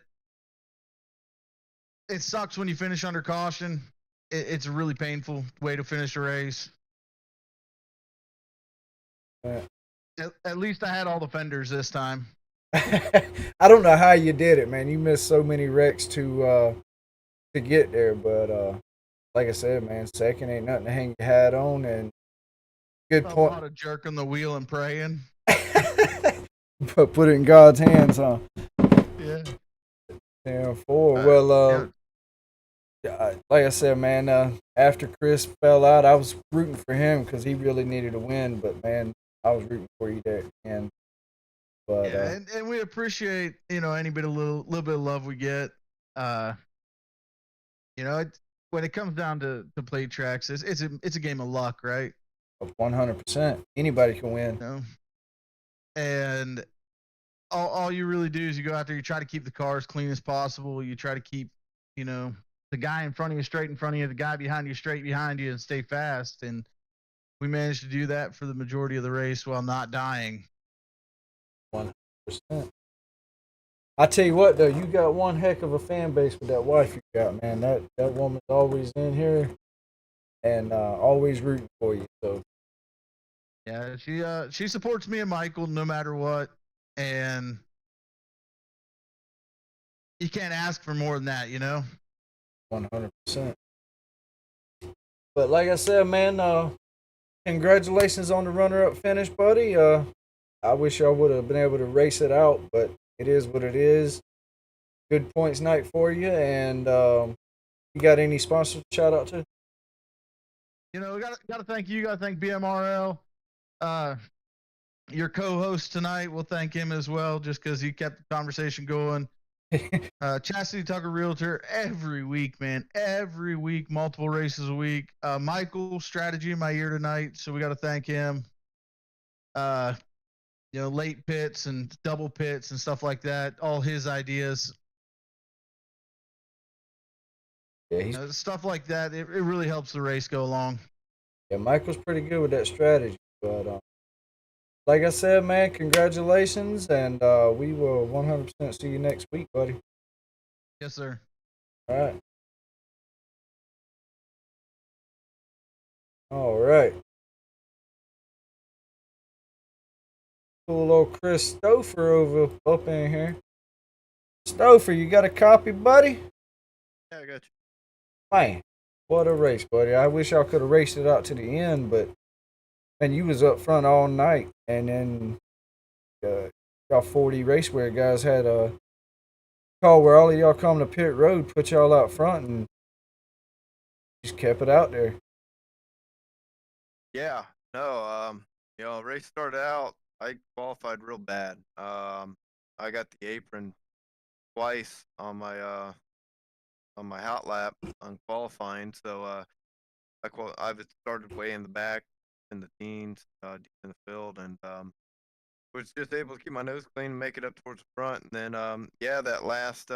it sucks when you finish under caution. It's a really painful way to finish a race. Yeah. At least I had all the fenders this time. I don't know how you did it, man. You missed so many wrecks to get there, but like I said, man, 2nd ain't nothing to hang your hat on, and good point. A lot of jerking the wheel and praying. But put it in God's hands, huh? Yeah. 10-4. Well, like I said, man, after Chris fell out, I was rooting for him because he really needed a win. But man, I was rooting for you there at the end. But yeah, and we appreciate any bit of little bit of love we get. When it comes down to plate tracks, it's a game of luck, right? 100%. Anybody can win. And all you really do is you go out there, you try to keep the car as clean as possible. You try to keep, the guy in front of you straight in front of you, the guy behind you straight behind you, and stay fast. And we managed to do that for the majority of the race while not dying. 100%. I tell you what, though, you got one heck of a fan base with that wife you got, man. That woman's always in here and always rooting for you. So yeah, she supports me and Michael no matter what, and you can't ask for more than that, 100%. But like I said, man, congratulations on the runner-up finish, buddy. I wish I would have been able to race it out, but it is what it is. Good points night for you, and you got any sponsors to shout out to? We gotta thank you. Gotta thank BMRL. Your co-host tonight, we'll thank him as well, just because he kept the conversation going. Chastity Tucker Realtor every week, man. Every week, multiple races a week. Michael, strategy in my ear tonight, so we got to thank him. Late pits and double pits and stuff like that. All his ideas. Yeah, stuff like that. It really helps the race go along. Yeah, Michael's pretty good with that strategy. But like I said, man, congratulations, and we will 100% see you next week, buddy. Yes, sir. All right. All right. Cool old Chris Stouffer up in here. Stouffer, you got a copy, buddy? Yeah, I got you. Man, what a race, buddy. I wish I could have raced it out to the end, but man, you was up front all night, and then y'all 40 Raceware guys had a call where all of y'all come to pit road, put y'all out front, and just kept it out there. Yeah, no, race started out, I qualified real bad. I got the apron twice on my hot lap on qualifying, so I started way in the back in the teens, deep in the field, and was just able to keep my nose clean and make it up towards the front. And then that last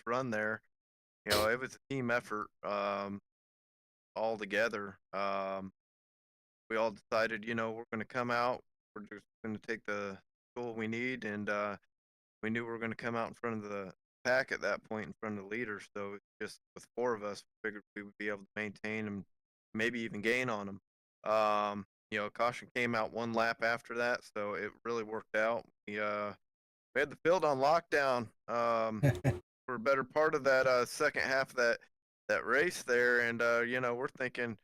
run there, you know, it was a team effort all together. We all decided, you know, we're going to come out. We're just going to take the tool we need, and we knew we were going to come out in front of the pack at that point, in front of the leaders. So just with four of us, we figured we would be able to maintain and maybe even gain on them. You know, caution came out one lap after that, so it really worked out. We had the field on lockdown for a better part of that second half of that race there, and you know, we're thinking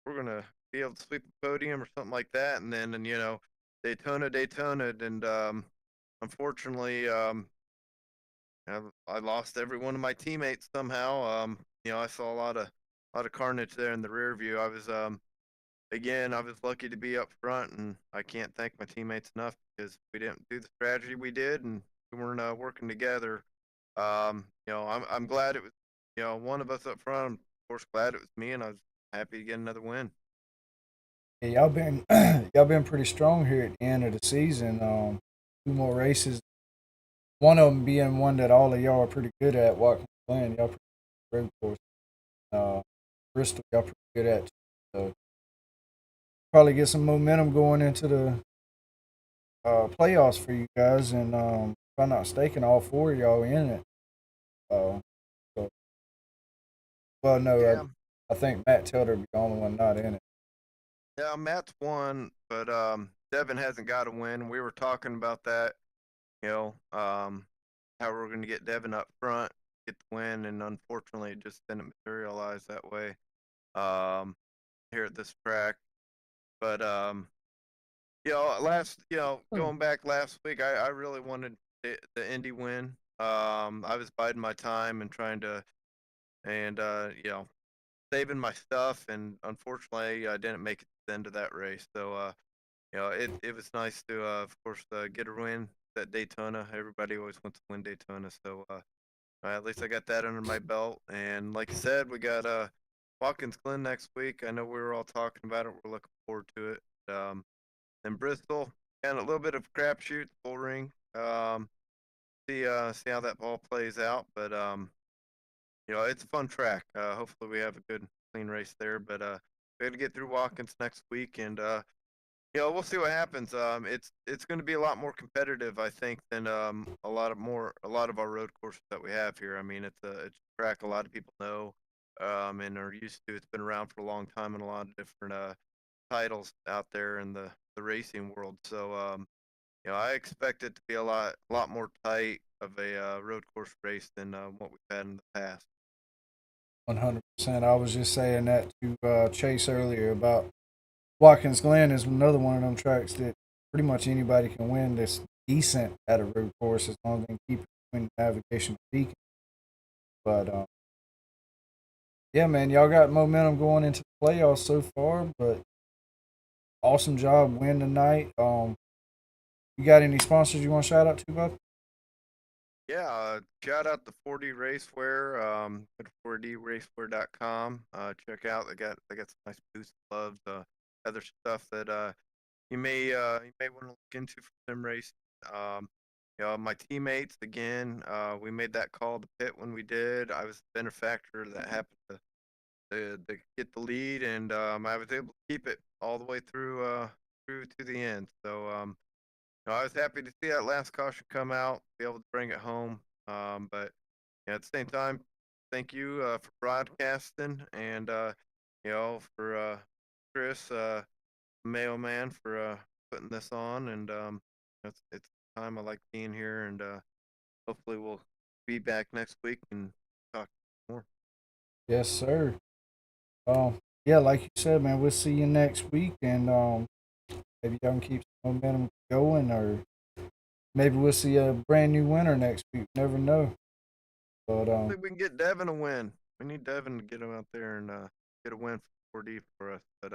we're gonna be able to sweep the podium or something like that, and then you know, Daytona, and unfortunately, I lost every one of my teammates somehow. You know, I saw a lot of carnage there in the rear view. I was again, I was lucky to be up front, and I can't thank my teammates enough because we didn't do the strategy we did, and we weren't working together. You know, I'm glad it was, you know, one of us up front. I'm of course glad it was me, and I was happy to get another win. Yeah, y'all been y'all been pretty strong here at the end of the season. Two more races. One of them being one that all of y'all are pretty good at. Watkins Glen, y'all pretty good road course. Bristol, y'all pretty good at. Too. So probably get some momentum going into the playoffs for you guys, and if I'm not mistaken, all four of y'all in it. So, well, no, Yeah, I think Matt Tilder be the only one not in it. yeah, Matt's won, but Devin hasn't got a win. We were talking about that, you know, how we're going to get Devin up front, get the win, and unfortunately, it just didn't materialize that way here at this track. But you know, going back last week, I really wanted the Indy win. I was biding my time and trying to, and you know, saving my stuff, and unfortunately, I didn't make it to the end of that race. So, you know, it was nice to, of course, get a win at Daytona. Everybody always wants to win Daytona, so at least I got that under my belt. And like I said, we got Watkins Glen next week. I know we were all talking about it. We're looking forward to it. And Bristol, and a little bit of crapshoot, bull ring. See how that ball plays out. But you know, it's a fun track. Hopefully, we have a good, clean race there. But we got to get through Watkins next week, and you know, we'll see what happens. It's going to be a lot more competitive, I think, than a lot of our road courses that we have here. I mean, it's a track a lot of people know, and are used to. It's been around for a long time, and a lot of different titles out there in the racing world. So, you know, I expect it to be a lot more tight of a road course race than what we've had in the past. 100%. I was just saying that to Chase earlier about Watkins Glen is another one of them tracks that pretty much anybody can win that's decent at a road course as long as they can keep it between the navigation and beacon. But yeah, man, y'all got momentum going into the playoffs so far, but awesome job win tonight. You got any sponsors you want to shout out to, bud? Yeah, shout out to 4D Racewear, go to 4dracewear.com. Check out they got some nice boots, gloves, other stuff that you may want to look into for sim race. You know, my teammates again, we made that call to pit when we did. I was the benefactor that happened to get the lead, and I was able to keep it all the way through to the end. So no, I was happy to see that last caution come out, be able to bring it home. But yeah, at the same time, thank you for broadcasting, and you know, for Chris, Mayo Man, for putting this on. And it's time I like being here, and hopefully we'll be back next week and talk more. Yes, sir. Yeah, like you said, man, we'll see you next week, and maybe y'all can keep some momentum going, or maybe we'll see a brand new winner next week. Never know. But I think we can get Devin a win. We need Devin to get him out there and get a win for 4D for us. But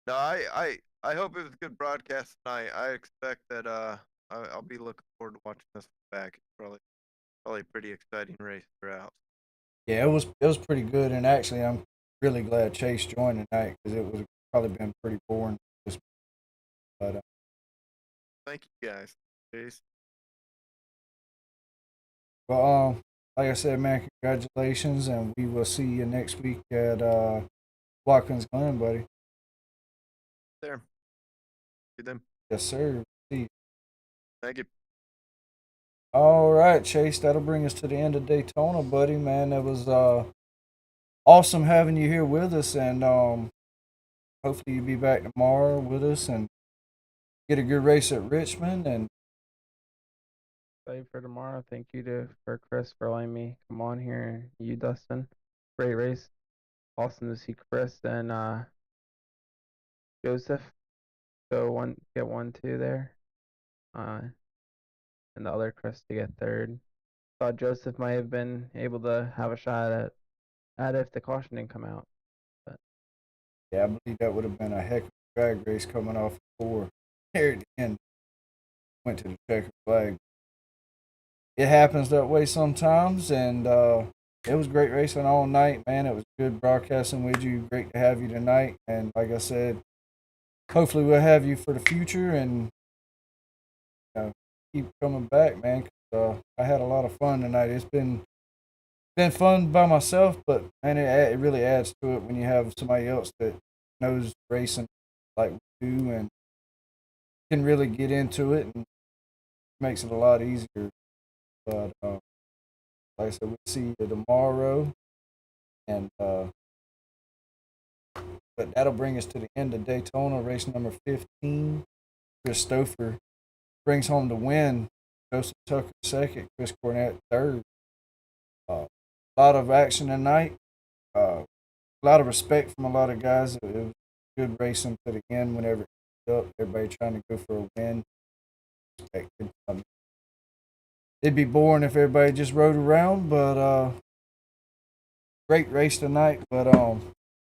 no, I hope it was a good broadcast tonight. I expect that I'll be looking forward to watching this back. It's probably a pretty exciting race throughout. yeah, it was pretty good, and actually, I'm really glad Chase joined tonight because it would have probably been pretty boring. But Thank you guys. Peace. well, like I said, man, congratulations, and we will see you next week at Watkins Glen, buddy. There. See them. Yes, sir. See you. Thank you. All right, Chase, that'll bring us to the end of Daytona, buddy. Man, that was awesome having you here with us, and hopefully you'll be back tomorrow with us and get a good race at Richmond. And Excited for tomorrow. Thank you for Chris for letting me come on here. You, Dustin. Great race. Awesome to see Chris and Joseph get 1-2 there. And the other Chris to get third. Thought Joseph might have been able to have a shot at it if the caution didn't come out. But yeah, I believe that would have been a heck of a drag race coming off 4 here at the end. Went to the checkered flag. It happens that way sometimes, and it was great racing all night, man. It was good broadcasting with you. Great to have you tonight. And like I said, hopefully we'll have you for the future and keep coming back, man. 'Cause, I had a lot of fun tonight. It's been fun by myself, but man, it really adds to it when you have somebody else that knows racing like we do and can really get into it, and makes it a lot easier. But like I said, we'll see you tomorrow, and but that'll bring us to the end of Daytona, race number 15. Chris Stouffer brings home the win. Joseph Tucker second, Chris Cornett third. A lot of action tonight. A lot of respect from a lot of guys. It was good racing to the end whenever it was up. Everybody trying to go for a win. It'd be boring if everybody just rode around, but great race tonight. But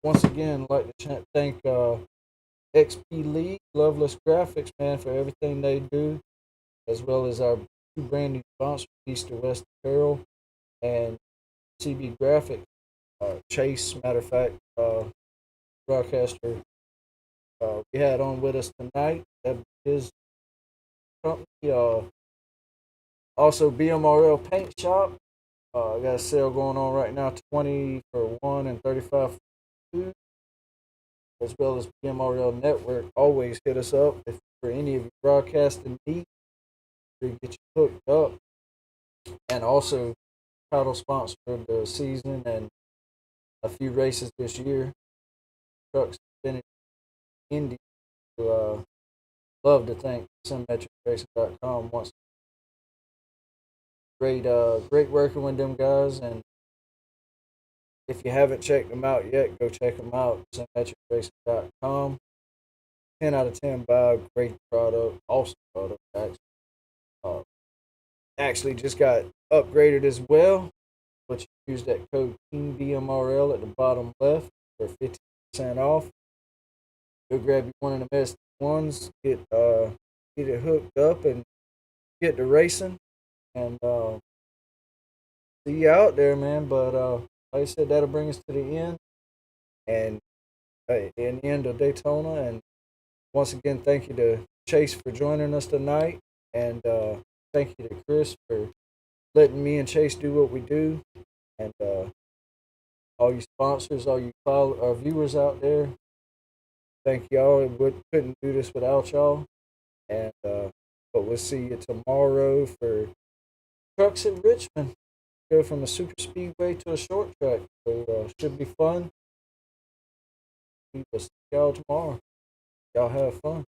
once again, I'd like to thank XP League, Loveless Graphics, man, for everything they do, as well as our 2 brand new sponsors, East to West Apparel and CB Graphics. Chase, matter of fact, broadcaster we had on with us tonight. That is his company. Also, BMRL Paint Shop. I got a sale going on right now, 20 for 1 and 35 for 2. As well as BMRL Network. Always hit us up if for any of your broadcasting needs. We get you hooked up. And also, title sponsor of the season and a few races this year. Trucks finished Indy. Love to thank SymmetricRacing.com once. Great working with them guys, and if you haven't checked them out yet, go check them out. SymmetricRacing.com. 10 out of 10 vibe. Great product. Awesome product. Actually just got upgraded as well, but you use that code TEAMBMRL at the bottom left for 50% off. Go grab you one of the best ones, get it hooked up, and get to racing. And see you out there, man. But like I said, that'll bring us to the end, and in the end of Daytona. And once again, thank you to Chase for joining us tonight, and thank you to Chris for letting me and Chase do what we do, and all you sponsors, all you our viewers out there. Thank y'all. We couldn't do this without y'all. And but we'll see you tomorrow for trucks at Richmond. Go from a super speedway to a short track. So should be fun. We will see y'all tomorrow. Y'all have fun.